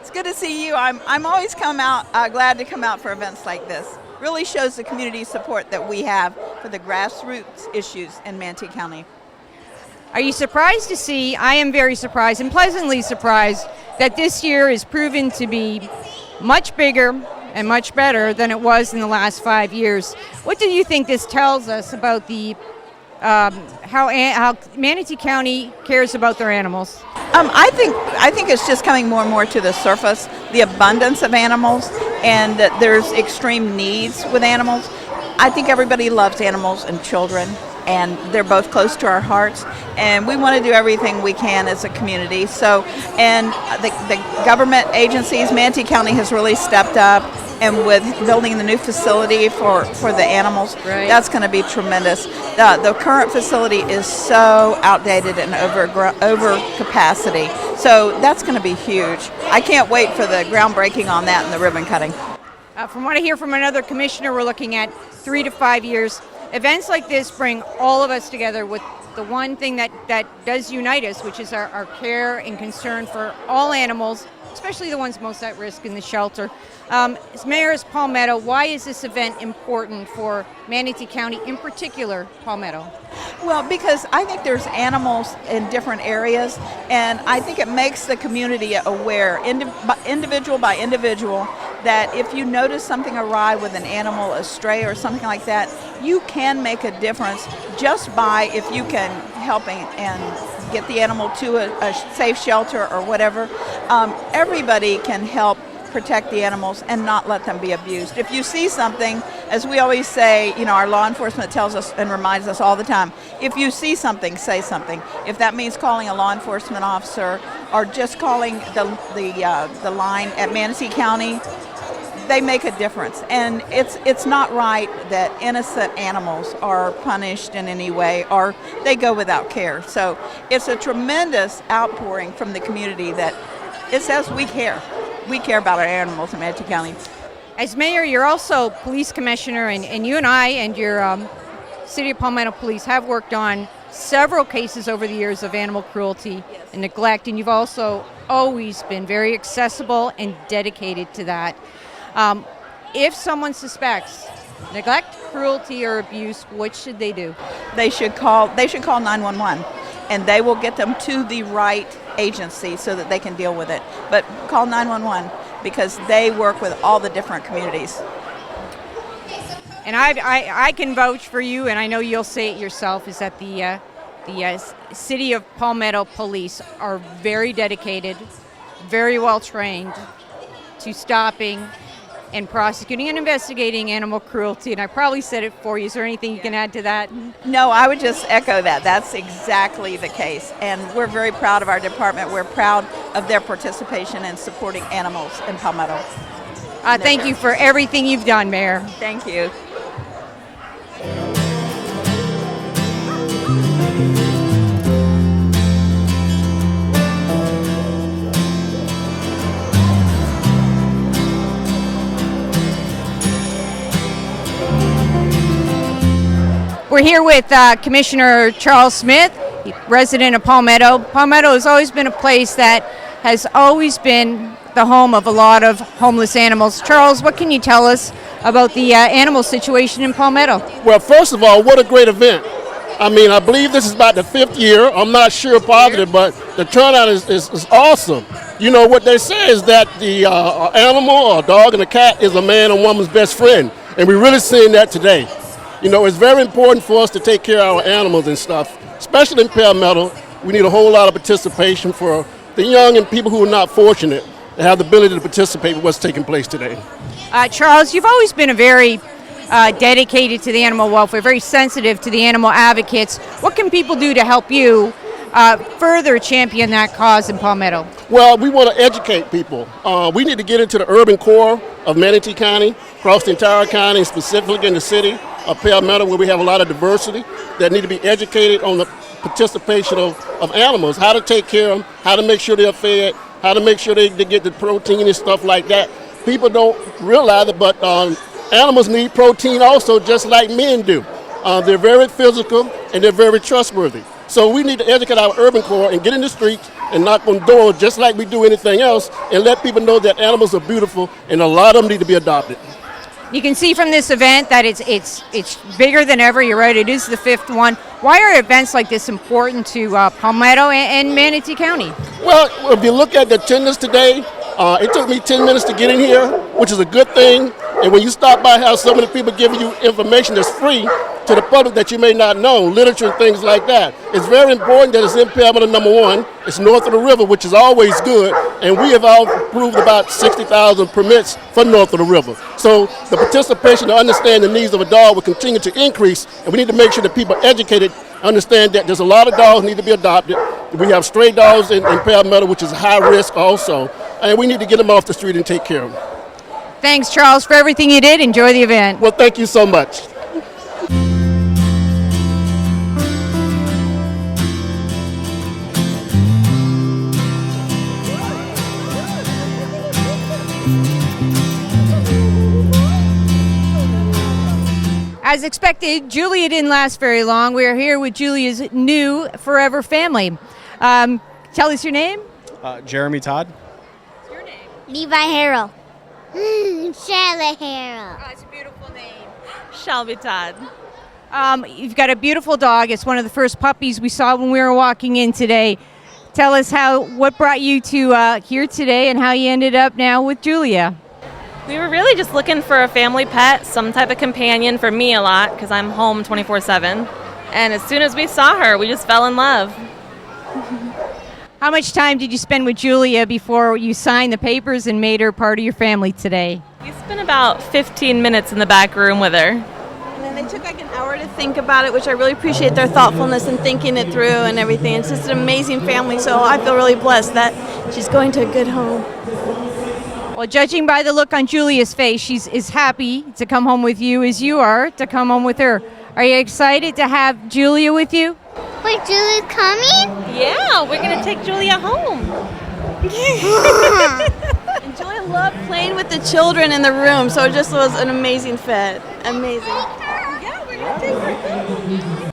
It's good to see you. I'm always glad to come out for events like this. Really shows the community support that we have for the grassroots issues in Manatee County. Are you surprised to see, I am very surprised and pleasantly surprised, that this year is proven to be much bigger and much better than it was in the last 5 years. What do you think this tells us about the how Manatee County cares about their animals? I think it's just coming more and more to the surface, the abundance of animals, and that there's extreme needs with animals. I think everybody loves animals and children, and they're both close to our hearts, and we want to do everything we can as a community. So, and the government agencies, Manatee County has really stepped up, and with building the new facility for the animals, right, that's going to be tremendous. The current facility is so outdated and over capacity, so that's going to be huge. I can't wait for the groundbreaking on that and the ribbon cutting. From what I hear from another commissioner, we're looking at 3 to 5 years. Events like this bring all of us together with the one thing that does unite us, which is our care and concern for all animals, especially the ones most at risk in the shelter. As Mayor of Palmetto, why is this event important for Manatee County, in particular Palmetto? Well, because I think there's animals in different areas, and I think it makes the community aware, individual by individual, that if you notice something awry with an animal, a stray or something like that, you can make a difference just by if you can help and get the animal to a safe shelter or whatever. Everybody can help protect the animals and not let them be abused. If you see something, as we always say, our law enforcement tells us and reminds us all the time, if you see something, say something. If that means calling a law enforcement officer or just calling the line at Manatee County, they make a difference. And it's not right that innocent animals are punished in any way or they go without care. So it's a tremendous outpouring from the community that it says we care. We care about our animals in Manatee County. As mayor, you're also police commissioner, and you and I and your City of Palmetto Police have worked on several cases over the years of animal cruelty and neglect, and you've also always been very accessible and dedicated to that. If someone suspects neglect, cruelty, or abuse, what should they do? They should call 911, and they will get them to the right agency so that they can deal with it. But call 911 because they work with all the different communities. And I can vouch for you, and I know you'll say it yourself, is that the City of Palmetto Police are very dedicated, very well trained to stopping and prosecuting and investigating animal cruelty. And I probably said it for you. Is there anything you can add to that? No, I would just echo that. That's exactly the case. And we're very proud of our department. We're proud of their participation in supporting animals in Palmetto. Thank you for everything you've done, Mayor. Thank you. We're here with Commissioner Charles Smith, resident of Palmetto. Palmetto has always been a place that has always been the home of a lot of homeless animals. Charles, what can you tell us about the animal situation in Palmetto? Well, first of all, what a great event. I mean, I believe this is about the 5th year. I'm not sure positive, but the turnout is awesome. You know, what they say is that the animal, a dog and a cat, is a man and woman's best friend. And we're really seeing that today. You know, it's very important for us to take care of our animals and stuff, especially in Palmetto. We need a whole lot of participation for the young and people who are not fortunate to have the ability to participate with what's taking place today. Charles, you've always been a very dedicated to the animal welfare, very sensitive to the animal advocates. What can people do to help you further champion that cause in Palmetto? Well, we want to educate people. We need to get into the urban core of Manatee County, across the entire county, specifically in the city of Palmetto, where we have a lot of diversity that need to be educated on the participation of animals, how to take care of them, how to make sure they're fed, how to make sure they get the protein and stuff like that. People don't realize it, but animals need protein also, just like men do. They're very physical and they're very trustworthy. So we need to educate our urban core and get in the streets and knock on doors just like we do anything else, and let people know that animals are beautiful and a lot of them need to be adopted. You can see from this event that it's bigger than ever. You're right, it is the 5th one. Why are events like this important to Palmetto and Manatee County? Well, if you look at the attendance today, it took me 10 minutes to get in here, which is a good thing. And when you stop by, have so many people giving you information that's free to the public that you may not know, literature and things like that. It's very important that it's in Palmetto, number one. It's north of the river, which is always good. And we have all approved about 60,000 permits for north of the river. So the participation to understand the needs of a dog will continue to increase. And we need to make sure that people are educated, understand that there's a lot of dogs need to be adopted. We have stray dogs in Palmetto, which is high risk also. And we need to get them off the street and take care of them. Thanks, Charles, for everything you did. Enjoy the event. Well, thank you so much. As expected, Julia didn't last very long. We are here with Julia's new forever family. Tell us your name. Jeremy Todd. Levi Harrell. Charlotte Harrell. Oh, it's a beautiful name. Shelby Todd. You've got a beautiful dog. It's one of the first puppies we saw when we were walking in today. Tell us what brought you to here today and how you ended up now with Julia. We were really just looking for a family pet, some type of companion for me a lot, because I'm home 24/7. And as soon as we saw her, we just fell in love. How much time did you spend with Julia before you signed the papers and made her part of your family today? We spent about 15 minutes in the back room with her. And then they took like an hour to think about it, which I really appreciate their thoughtfulness in thinking it through and everything. It's just an amazing family, so I feel really blessed that she's going to a good home. Well, judging by the look on Julia's face, she's as happy to come home with you as you are to come home with her. Are you excited to have Julia with you? Wait, Julie's coming? Yeah, we're going to take Julia home. And Julia loved playing with the children in the room, so it just was an amazing fit. Amazing. Yeah, we're going to take her.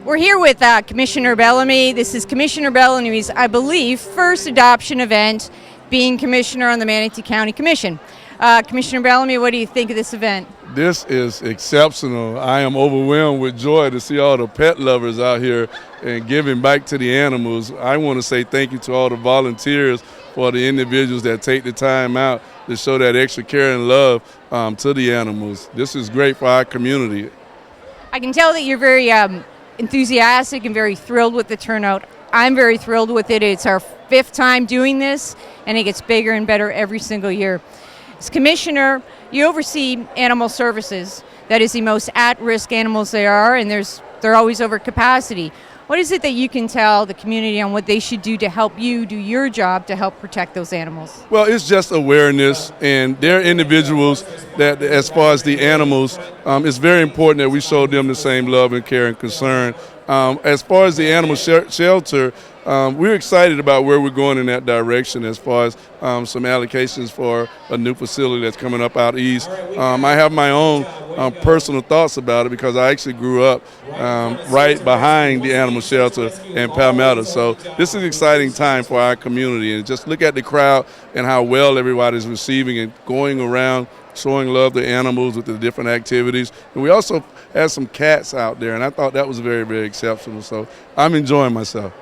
We're here with Commissioner Bellamy. This is Commissioner Bellamy's, I believe, first adoption event being commissioner on the Manatee County Commission. Commissioner Bellamy, what do you think of this event? This is exceptional. I am overwhelmed with joy to see all the pet lovers out here and giving back to the animals. I want to say thank you to all the volunteers, for the individuals that take the time out to show that extra care and love to the animals. This is great for our community. I can tell that you're very enthusiastic and very thrilled with the turnout. I'm very thrilled with it. It's our 5th time doing this, and it gets bigger and better every single year. As commissioner, you oversee animal services. That is the most at-risk animals there are, and they're always over capacity. What is it that you can tell the community on what they should do to help you do your job to help protect those animals? Well, it's just awareness, and there are individuals that, as far as the animals, it's very important that we show them the same love and care and concern. As far as the animal shelter, we're excited about where we're going in that direction as far as some allocations for a new facility that's coming up out east. I have my own personal thoughts about it because I actually grew up right behind the animal shelter in Palmetto. So this is an exciting time for our community. And just look at the crowd and how well everybody's receiving and going around showing love to animals with the different activities. And we also had some cats out there, and I thought that was very, very exceptional. So I'm enjoying myself.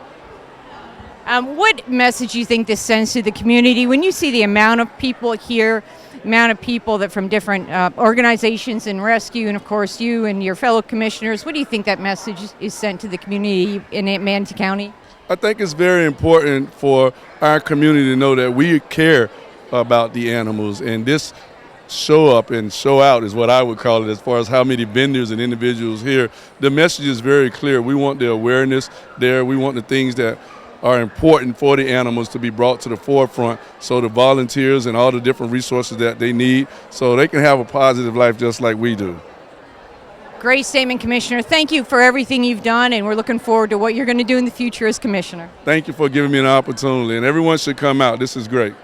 What message do you think this sends to the community when you see the amount of people here, amount of people that from different organizations and rescue, and of course you and your fellow commissioners? What do you think that message is sent to the community in Manatee County? I think it's very important for our community to know that we care about the animals, and this show up and show out is what I would call it as far as how many vendors and individuals here. The message is very clear. We want the awareness there. We want the things that are important for the animals to be brought to the forefront so the volunteers and all the different resources that they need so they can have a positive life just like we do. Great statement, Commissioner. Thank you for everything you've done, and we're looking forward to what you're going to do in the future as Commissioner. Thank you for giving me an opportunity, and everyone should come out. This is great.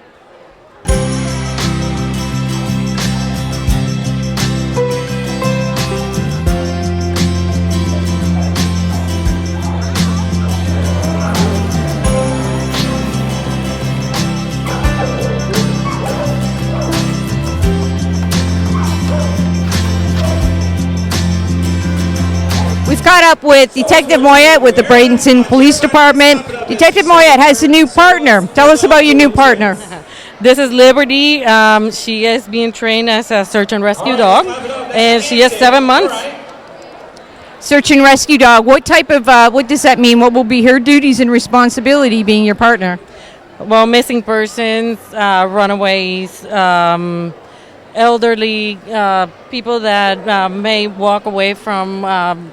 We've caught up with Detective Moyet with the Bradenton Police Department. Detective Moyet has a new partner. Tell us about your new partner. This is Liberty. She is being trained as a search and rescue dog, and she is 7 months. Search and rescue dog. What type of, what does that mean? What will be her duties and responsibility being your partner? Well, missing persons, runaways, elderly, people that may walk away from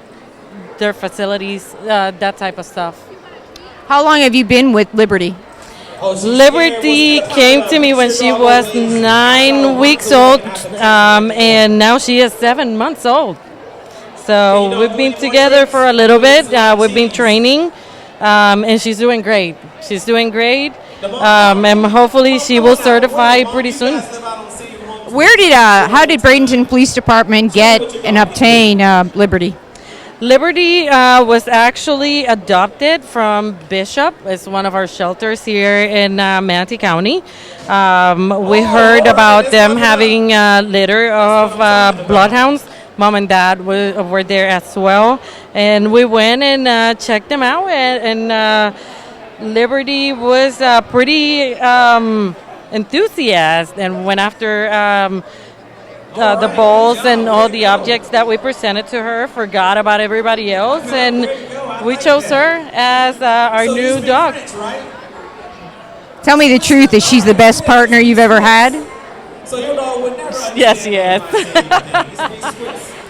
their facilities, that type of stuff. How long have you been with Liberty? Liberty came to me when she was 9 weeks old, and now she is 7 months old. So we've been together for a little bit. We've been training, and she's doing great. She's doing great, and hopefully she will certify pretty soon. How did Bradenton Police Department get and obtain Liberty? Liberty was actually adopted from Bishop. It's one of our shelters here in Manatee County. We heard about them having a litter of bloodhounds. Mom and Dad were there as well. And we went and checked them out. And Liberty was pretty enthusiastic and went after the balls and all the objects that we presented to her, forgot about everybody else, and we chose her as our new dog. Tell me the truth, is she the best partner you've ever had? Yes, yes.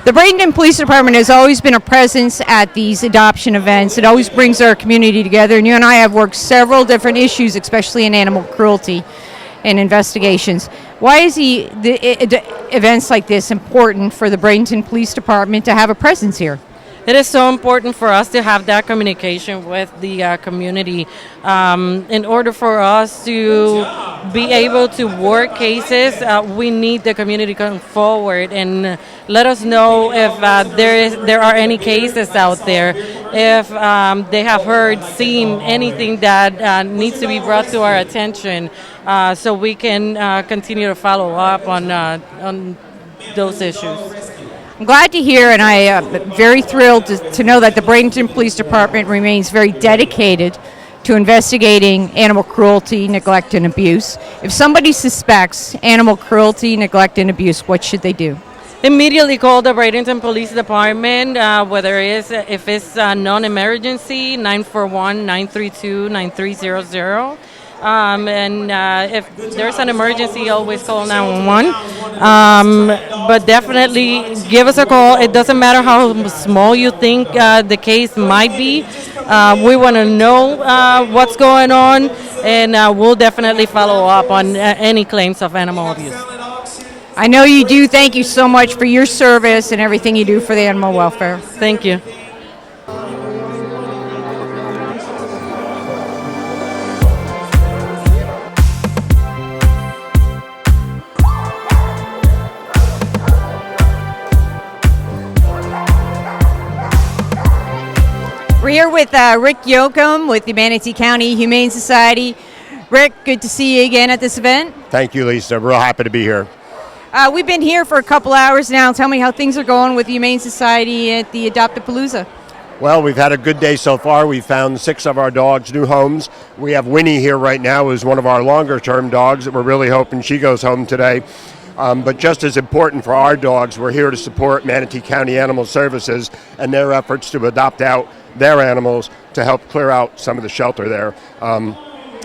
The Bradenton Police Department has always been a presence at these adoption events. It always brings our community together, and you and I have worked several different issues, especially in animal cruelty and investigations. Why is events like this important for the Bradenton Police Department to have a presence here? It is so important for us to have that communication with the community in order for us to be able to work cases. We need the community to come forward and let us know if there are any cases out there, if they have heard, seen anything that needs to be brought to our attention, so we can continue to follow up on those issues. I'm glad to hear, and I am very thrilled to know that the Bradenton Police Department remains very dedicated to investigating animal cruelty, neglect, and abuse. If somebody suspects animal cruelty, neglect, and abuse, what should they do? Immediately call the Bradenton Police Department, if it's a non-emergency, 941-932-9300. If there's an emergency, always call 911. But definitely give us a call. It doesn't matter how small you think the case might be. We want to know what's going on, and we'll definitely follow up on any claims of animal abuse. I know you do. Thank you so much for your service and everything you do for the animal welfare. Thank you. We're here with Rick Yoakum with the Manatee County Humane Society. Rick, good to see you again at this event. Thank you, Lisa. Real happy to be here. We've been here for a couple hours now. Tell me how things are going with the Humane Society at the Palooza. Well, we've had a good day so far. We found 6 of our dogs new homes. We have Winnie here right now, who's one of our longer-term dogs that we're really hoping she goes home today. But just as important for our dogs, we're here to support Manatee County Animal Services and their efforts to adopt out their animals to help clear out some of the shelter there.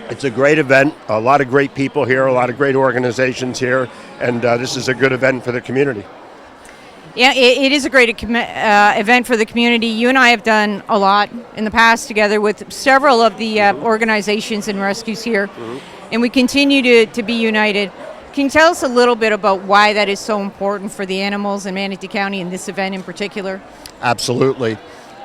It's a great event, a lot of great people here, a lot of great organizations here, and this is a good event for the community. Yeah, it is a great event for the community. You and I have done a lot in the past together with several of the organizations and rescues here, and we continue to be united. Can you tell us a little bit about why that is so important for the animals in Manatee County and this event in particular? Absolutely.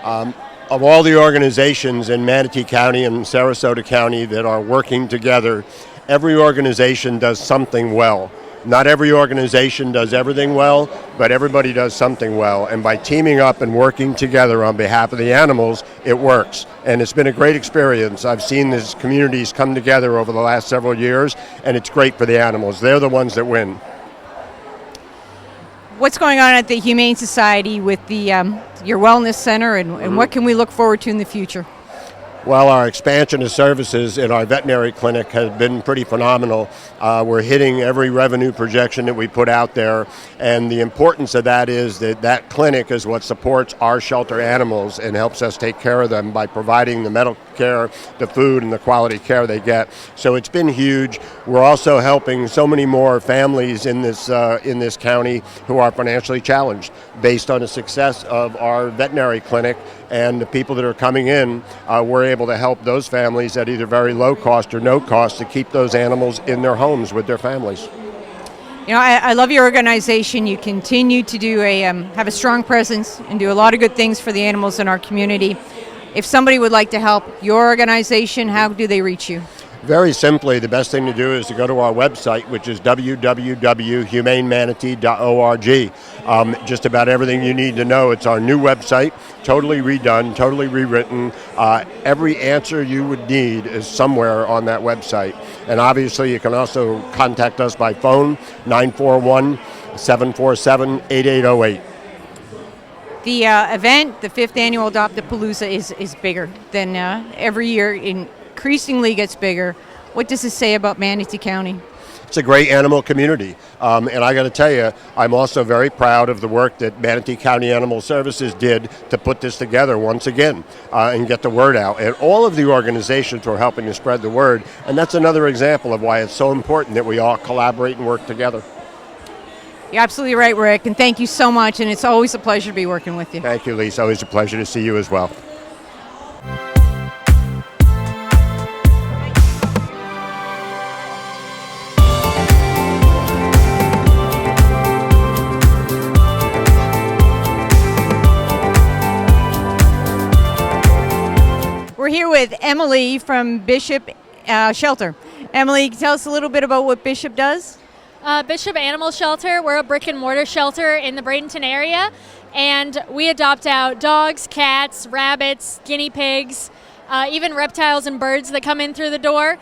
Of all the organizations in Manatee County and Sarasota County that are working together, every organization does something well. Not every organization does everything well, but everybody does something well. And by teaming up and working together on behalf of the animals, it works. And it's been a great experience. I've seen these communities come together over the last several years, and it's great for the animals. They're the ones that win. What's going on at the Humane Society with the your wellness center, and what can we look forward to in the future? Well, our expansion of services in our veterinary clinic has been pretty phenomenal. We're hitting every revenue projection that we put out there, and the importance of that is that that clinic is what supports our shelter animals and helps us take care of them by providing the medical care, the food, and the quality care they get. So it's been huge. We're also helping so many more families in this county who are financially challenged based on the success of our veterinary clinic and the people that are coming in. We're able to help those families at either very low cost or no cost to keep those animals in their homes with their families. You know, I love your organization. You continue to do have a strong presence and do a lot of good things for the animals in our community. If somebody would like to help your organization, how do they reach you? Very simply, the best thing to do is to go to our website, which is www.humanemanatee.org. Just about everything you need to know. It's our new website, totally redone, totally rewritten. Every answer you would need is somewhere on that website. And obviously, you can also contact us by phone, 941-747-8808. The event, the 5th annual Adopt a Palooza, is bigger than every year. Increasingly gets bigger. What does it say about Manatee County? It's a great animal community. And I got to tell you, I'm also very proud of the work that Manatee County Animal Services did to put this together once again and get the word out. And all of the organizations were helping to spread the word. And that's another example of why it's so important that we all collaborate and work together. You're absolutely right, Rick, and thank you so much, and it's always a pleasure to be working with you. Thank you, Lisa. Always a pleasure to see you as well. We're here with Emily from Bishop Shelter. Emily, can you tell us a little bit about what Bishop does? Bishop Animal Shelter, we're a brick and mortar shelter in the Bradenton area, and we adopt out dogs, cats, rabbits, guinea pigs, even reptiles and birds that come in through the door.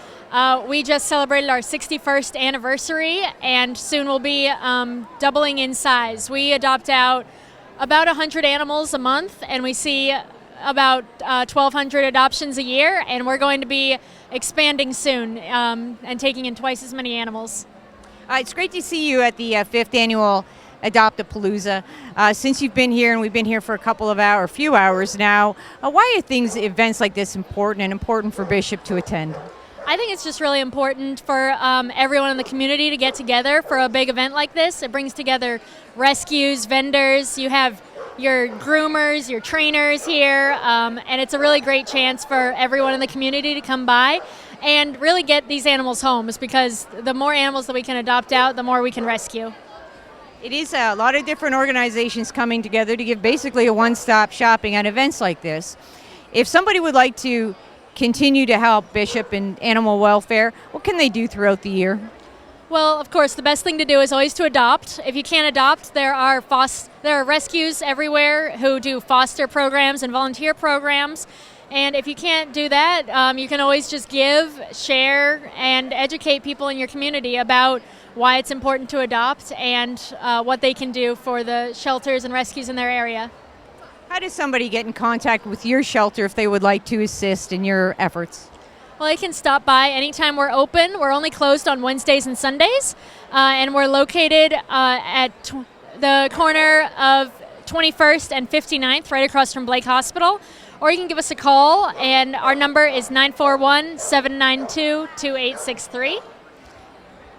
We just celebrated our 61st anniversary, and soon we'll be doubling in size. We adopt out about 100 animals a month, and we see about 1,200 adoptions a year, and we're going to be expanding soon and taking in twice as many animals. It's great to see you at the 5th annual Adopt a Palooza. Since you've been here, and we've been here for a few hours now, why are events like this important for Bishop to attend? I think it's just really important for everyone in the community to get together for a big event like this. It brings together rescues, vendors. You have your groomers, your trainers here, and it's a really great chance for everyone in the community to come by and really get these animals homes, because the more animals that we can adopt out, the more we can rescue. It is a lot of different organizations coming together to give basically a one-stop shopping at events like this. If somebody would like to continue to help Bishop in animal welfare, what can they do throughout the year? Well, of course, the best thing to do is always to adopt. If you can't adopt, there are rescues everywhere who do foster programs and volunteer programs. And if you can't do that, you can always just give, share, and educate people in your community about why it's important to adopt and what they can do for the shelters and rescues in their area. How does somebody get in contact with your shelter if they would like to assist in your efforts? Well, they can stop by anytime we're open. We're only closed on Wednesdays and Sundays, and we're located at the corner of 21st and 59th, right across from Blake Hospital. Or you can give us a call, and our number is 941-792-2863.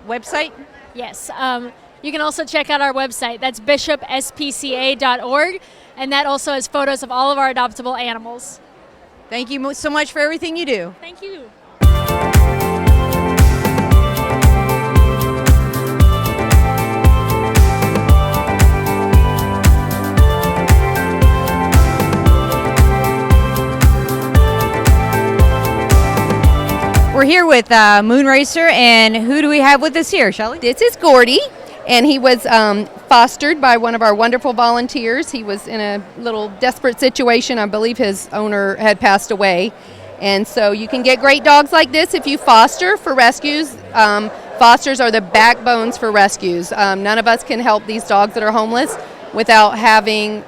Website? Yes. You can also check out our website. That's bishopspca.org, and that also has photos of all of our adoptable animals. Thank you so much for everything you do. Thank you. We're here with Moonracer, and who do we have with us here, Shelley? This is Gordy, and he was fostered by one of our wonderful volunteers. He was in a little desperate situation. I believe his owner had passed away. And so you can get great dogs like this if you foster for rescues. Fosters are the backbones for rescues. None of us can help these dogs that are homeless without having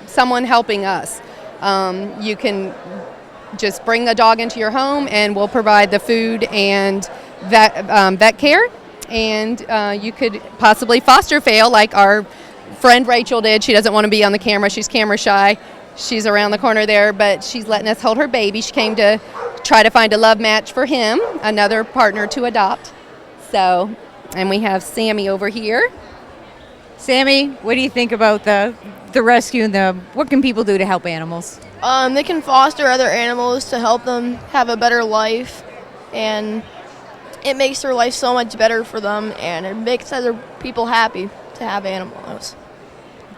someone helping us. You can just bring the dog into your home, and we'll provide the food and vet care. And you could possibly foster fail like our friend Rachel did. She doesn't want to be on the camera. She's camera shy. She's around the corner there, but she's letting us hold her baby. She came to try to find a love match for him, another partner to adopt. So, and we have Sammy over here. Sammy, what do you think about the rescue and what can people do to help animals? They can foster other animals to help them have a better life, and it makes their life so much better for them, and it makes other people happy to have animals.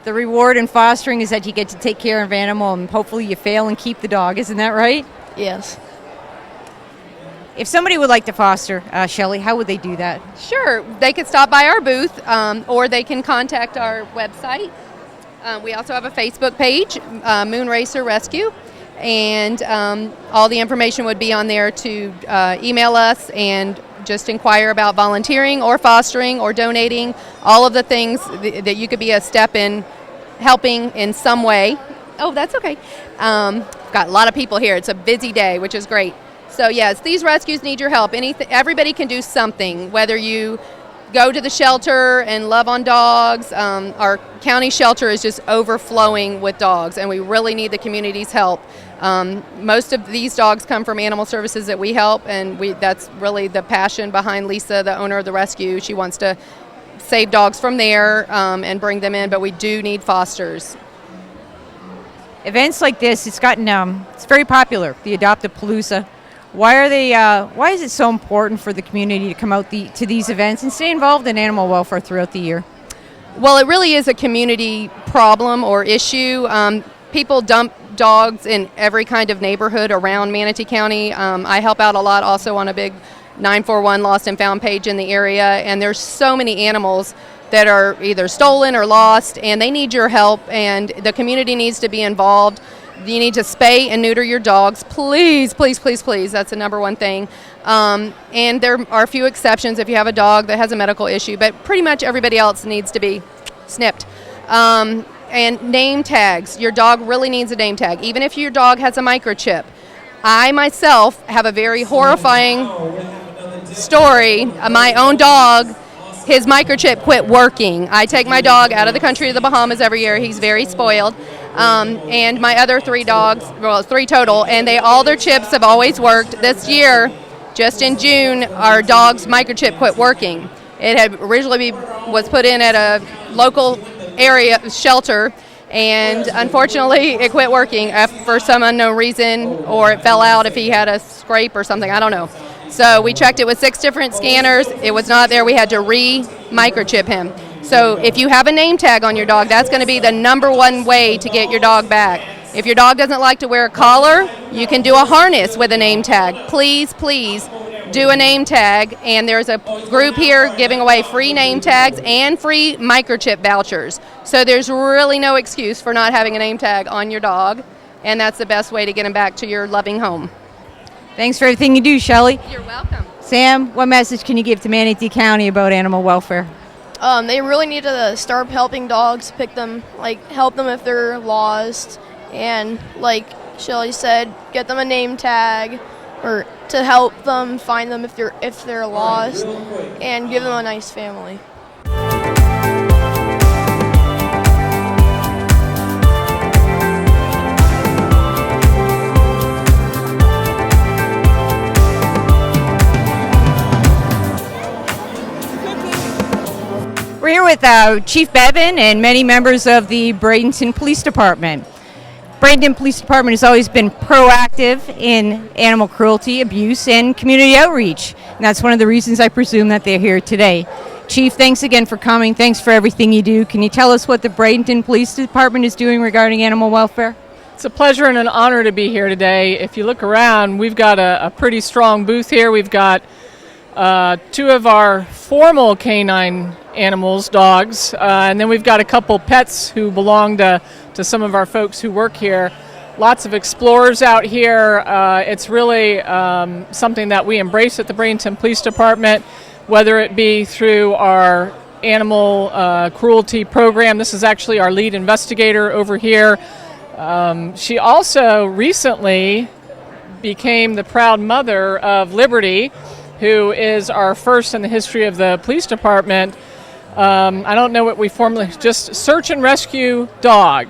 The reward in fostering is that you get to take care of an animal, and hopefully you fail and keep the dog. Isn't that right? Yes. If somebody would like to foster, Shelley, how would they do that? Sure. They could stop by our booth, or they can contact our website. We also have a Facebook page, Moonracer Rescue, and all the information would be on there to email us and just inquire about volunteering or fostering or donating, all of the things that you could be a step in helping in some way. Oh, that's okay. Got a lot of people here. It's a busy day, which is great. So yes, these rescues need your help. Everybody can do something, whether you go to the shelter and love on dogs. Our county shelter is just overflowing with dogs, and we really need the community's help. Most of these dogs come from animal services that we help, and that's really the passion behind Lisa, the owner of the rescue. She wants to save dogs from there and bring them in, but we do need fosters. Events like this, it's very popular, the Adopt a Palooza. Why is it so important for the community to come out to these events and stay involved in animal welfare throughout the year? Well, it really is a community problem or issue. People dump dogs in every kind of neighborhood around Manatee County. I help out a lot also on a big 941 lost and found page in the area, and there's so many animals that are either stolen or lost, and they need your help, and the community needs to be involved. You need to spay and neuter your dogs. Please, please, please, please. That's the number one thing. And there are a few exceptions if you have a dog that has a medical issue, but pretty much everybody else needs to be snipped. And name tags. Your dog really needs a name tag, even if your dog has a microchip. I myself have a very horrifying story. My own dog, his microchip quit working. I take my dog out of the country to the Bahamas every year. He's very spoiled. And my other 3 dogs, well, it's 3 total, and all their chips have always worked. This year, just in June, our dog's microchip quit working. It had originally was put in at a local area shelter, and unfortunately it quit working for some unknown reason, or it fell out if he had a scrape or something, I don't know. So we checked it with 6 different scanners. It was not there. We had to re-microchip him. So if you have a name tag on your dog, that's going to be the #1 way to get your dog back. If your dog doesn't like to wear a collar, you can do a harness with a name tag. Please, please do a name tag. And there's a group here giving away free name tags and free microchip vouchers. So there's really no excuse for not having a name tag on your dog. And that's the best way to get him back to your loving home. Thanks for everything you do, Shelley. You're welcome. Sam, what message can you give to Manatee County about animal welfare? They really need to start helping dogs, pick them, help them if they're lost, and like Shelley said, get them a name tag, or to help them find them if they're lost, and give them a nice family. We're here with Chief Bevan and many members of the Bradenton Police Department. Bradenton Police Department has always been proactive in animal cruelty, abuse, and community outreach. And that's one of the reasons I presume that they're here today. Chief, thanks again for coming. Thanks for everything you do. Can you tell us what the Bradenton Police Department is doing regarding animal welfare? It's a pleasure and an honor to be here today. If you look around, we've got a pretty strong booth here. We've got 2 of our formal canine animals, dogs, and then we've got a couple pets who belong to some of our folks who work here. Lots of explorers out here. It's really something that we embrace at the Bradenton Police Department, whether it be through our animal cruelty program. This is actually our lead investigator over here. She also recently became the proud mother of Liberty, who is our first in the history of the police department. I don't know what we formally, just search and rescue dog.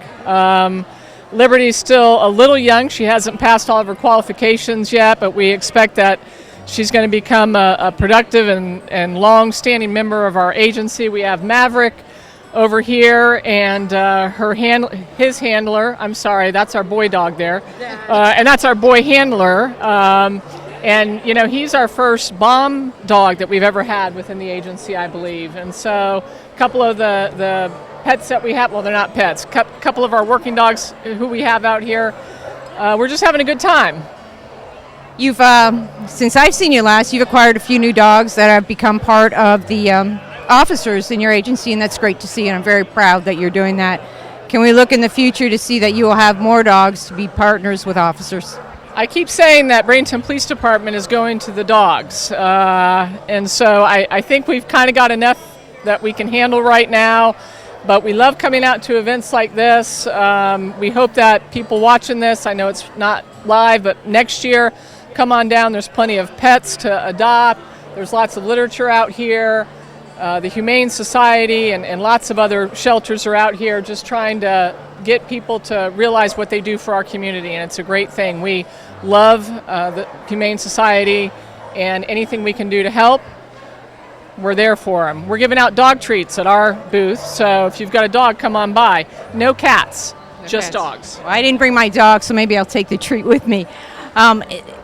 Liberty's still a little young. She hasn't passed all of her qualifications yet, but we expect that she's going to become a productive and long-standing member of our agency. We have Maverick over here, and his handler. I'm sorry, that's our boy dog there, and that's our boy handler. And, you know, he's our first bomb dog that we've ever had within the agency, I believe. And so a couple of the pets that we have, well, they're not pets, a couple of our working dogs who we have out here, we're just having a good time. You've, since I've seen you last, you've acquired a few new dogs that have become part of the officers in your agency, and that's great to see, and I'm very proud that you're doing that. Can we look in the future to see that you will have more dogs to be partners with officers? I keep saying that Bradenton Police Department is going to the dogs, and so I think we've kind of got enough that we can handle right now, but we love coming out to events like this. We hope that people watching this, I know it's not live, but next year, come on down. There's plenty of pets to adopt. There's lots of literature out here. The Humane Society and lots of other shelters are out here just trying to get people to realize what they do for our community, and it's a great thing. We love the Humane Society, and anything we can do to help, we're there for them. We're giving out dog treats at our booth, so if you've got a dog, come on by. No cats, just dogs. Well, I didn't bring my dog, so maybe I'll take the treat with me.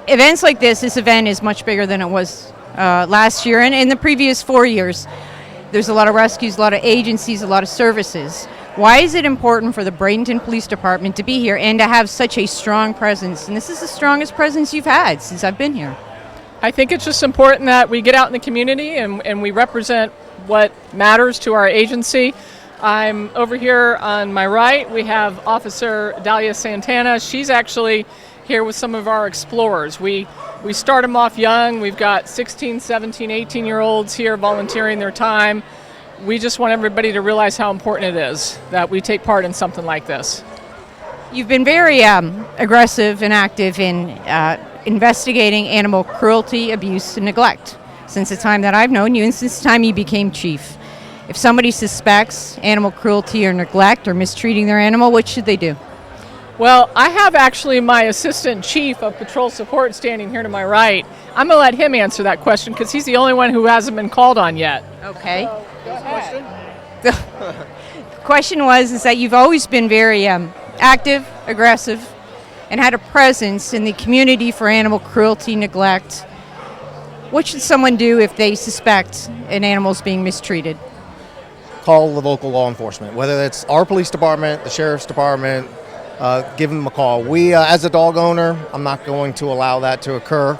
Events like this event is much bigger than it was last year and in the previous 4 years. There's a lot of rescues, a lot of agencies, a lot of services. Why is it important for the Bradenton Police Department to be here and to have such a strong presence? And this is the strongest presence you've had since I've been here. I think it's just important that we get out in the community and we represent what matters to our agency. I'm over here on my right. We have Officer Dahlia Santana. She's actually here with some of our explorers. We start them off young. We've got 16, 17, 18-year-olds here volunteering their time. We just want everybody to realize how important it is that we take part in something like this. You've been very aggressive and active in investigating animal cruelty, abuse, and neglect since the time that I've known you and since the time you became chief. If somebody suspects animal cruelty or neglect or mistreating their animal, what should they do? Well, I have actually my assistant chief of patrol support standing here to my right. I'm going to let him answer that question because he's the only one who hasn't been called on yet. Okay. Go ahead. The question is that you've always been very active, aggressive, and had a presence in the community for animal cruelty, neglect. What should someone do if they suspect an animal is being mistreated? Call the local law enforcement, whether it's our police department, the sheriff's department, give them a call. We, as a dog owner, I'm not going to allow that to occur,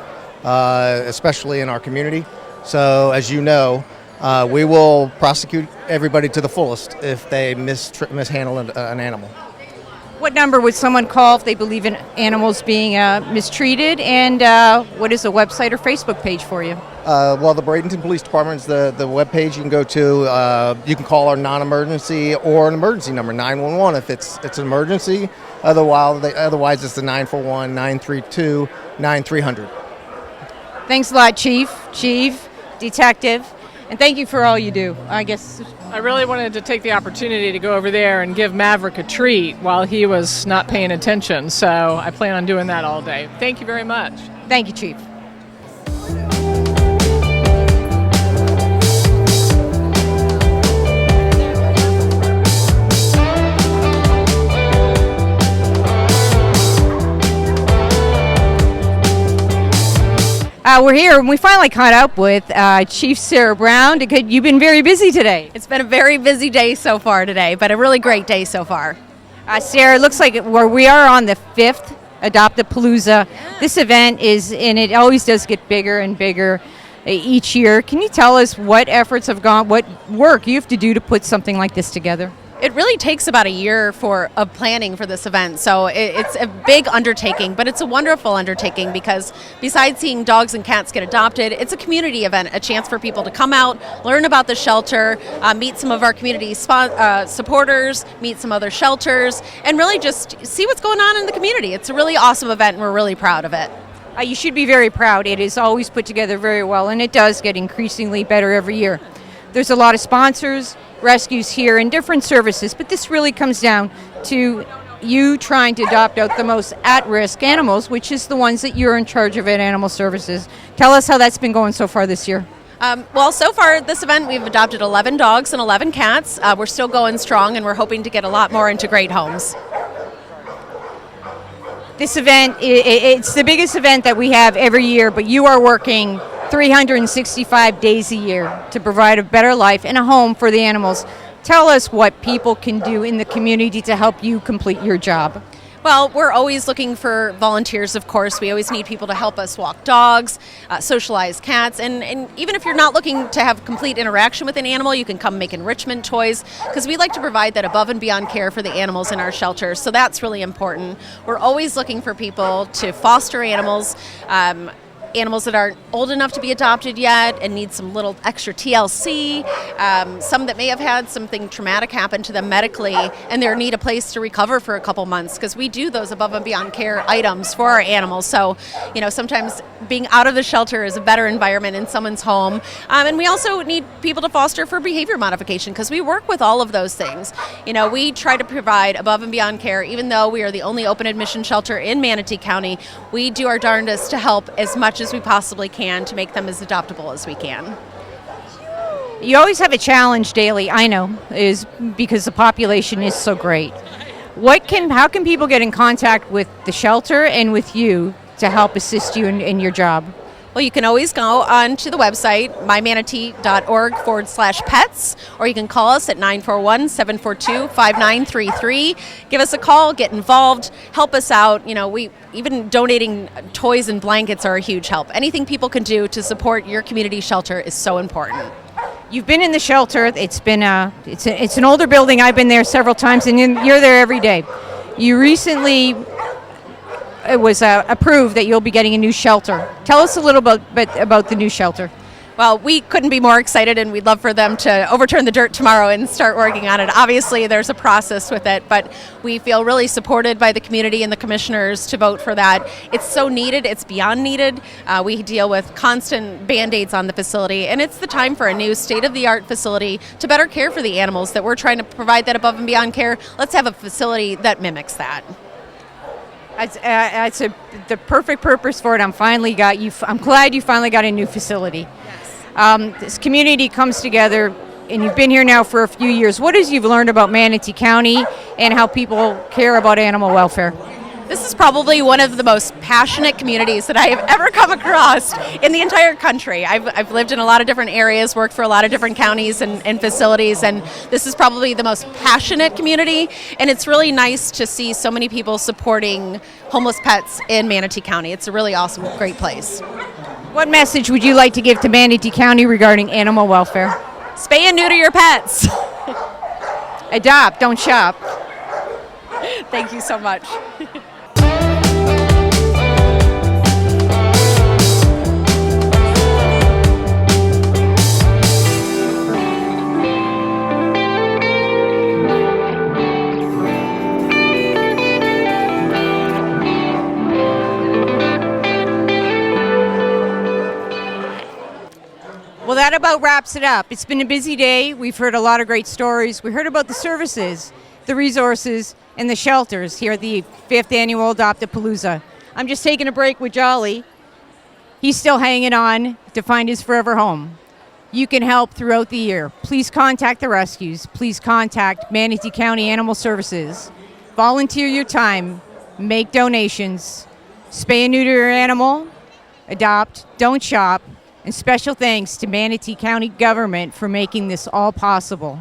especially in our community. So, as you know, we will prosecute everybody to the fullest if they mishandle an animal. What number would someone call if they believe an animal's being mistreated? And what is a website or Facebook page for you? Well, the Bradenton Police Department is the webpage you can go to. You can call our non-emergency or an emergency number, 911, if it's an emergency. Otherwise, it's the 941-932-9300. Thanks a lot, Chief, Detective, and thank you for all you do. I guess I really wanted to take the opportunity to go over there and give Maverick a treat while he was not paying attention, so I plan on doing that all day. Thank you very much. Thank you, Chief. We're here and we finally caught up with Chief Sarah Brown. You've been very busy today. It's been a very busy day so far today, but a really great day so far. Sarah, it looks like we are on the 5th Adopt a Palooza. This event and it always does get bigger and bigger each year. Can you tell us what efforts have gone, what work you have to do to put something like this together? It really takes about a year of planning for this event, so it's a big undertaking, but it's a wonderful undertaking because besides seeing dogs and cats get adopted, it's a community event, a chance for people to come out, learn about the shelter, meet some of our community supporters, meet some other shelters, and really just see what's going on in the community. It's a really awesome event, and we're really proud of it. You should be very proud. It is always put together very well, and it does get increasingly better every year. There's a lot of sponsors, rescues here, and different services, but this really comes down to you trying to adopt out the most at-risk animals, which is the ones that you're in charge of at Animal Services. Tell us how that's been going so far this year. Well, so far this event we've adopted 11 dogs and 11 cats. We're still going strong, and we're hoping to get a lot more into great homes. This event, it's the biggest event that we have every year, but you are working 365 days a year to provide a better life and a home for the animals. Tell us what people can do in the community to help you complete your job. Well, we're always looking for volunteers, of course. We always need people to help us walk dogs, socialize cats, and even if you're not looking to have complete interaction with an animal, you can come make enrichment toys, because we like to provide that above and beyond care for the animals in our shelter, so that's really important. We're always looking for people to foster animals, animals that aren't old enough to be adopted yet and need some little extra TLC, some that may have had something traumatic happen to them medically and they need a place to recover for a couple months, because we do those above and beyond care items for our animals. So, sometimes being out of the shelter is a better environment in someone's home. And we also need people to foster for behavior modification, because we work with all of those things. We try to provide above and beyond care. Even though we are the only open admission shelter in Manatee County, we do our darndest to help as much as we possibly can to make them as adoptable as we can. You always have a challenge daily, I know, is because the population is so great. How can people get in contact with the shelter and with you to help assist you in your job? Well, you can always go onto the website, mymanatee.org/pets, or you can call us at 941-742-5933. Give us a call, get involved, help us out. Even donating toys and blankets are a huge help. Anything people can do to support your community shelter is so important. You've been in the shelter. It's been it's an older building. I've been there several times, and you're there every day. You recently it was approved that you'll be getting a new shelter. Tell us a little bit about the new shelter. Well, we couldn't be more excited, and we'd love for them to overturn the dirt tomorrow and start working on it. Obviously, there's a process with it, but we feel really supported by the community and the commissioners to vote for that. It's so needed. It's beyond needed. We deal with constant Band-Aids on the facility, and it's the time for a new state-of-the-art facility to better care for the animals that we're trying to provide that above and beyond care. Let's have a facility that mimics that. It's the perfect purpose for it. I'm glad you finally got a new facility. Yes. This community comes together and you've been here now for a few years. What is you've learned about Manatee County and how people care about animal welfare? This is probably one of the most passionate communities that I have ever come across in the entire country. I've lived in a lot of different areas, worked for a lot of different counties and facilities, and this is probably the most passionate community, and it's really nice to see so many people supporting homeless pets in Manatee County. It's a really awesome, great place. What message would you like to give to Manatee County regarding animal welfare? Spay and neuter your pets. Adopt, don't shop. Thank you so much. Well, that about wraps it up. It's been a busy day. We've heard a lot of great stories. We heard about the services, the resources, and the shelters here at the 5th Annual Adopt-A-Palooza. I'm just taking a break with Jolly. He's still hanging on to find his forever home. You can help throughout the year. Please contact the rescues. Please contact Manatee County Animal Services. Volunteer your time. Make donations. Spay and neuter your animal. Adopt. Don't shop. And special thanks to Manatee County government for making this all possible.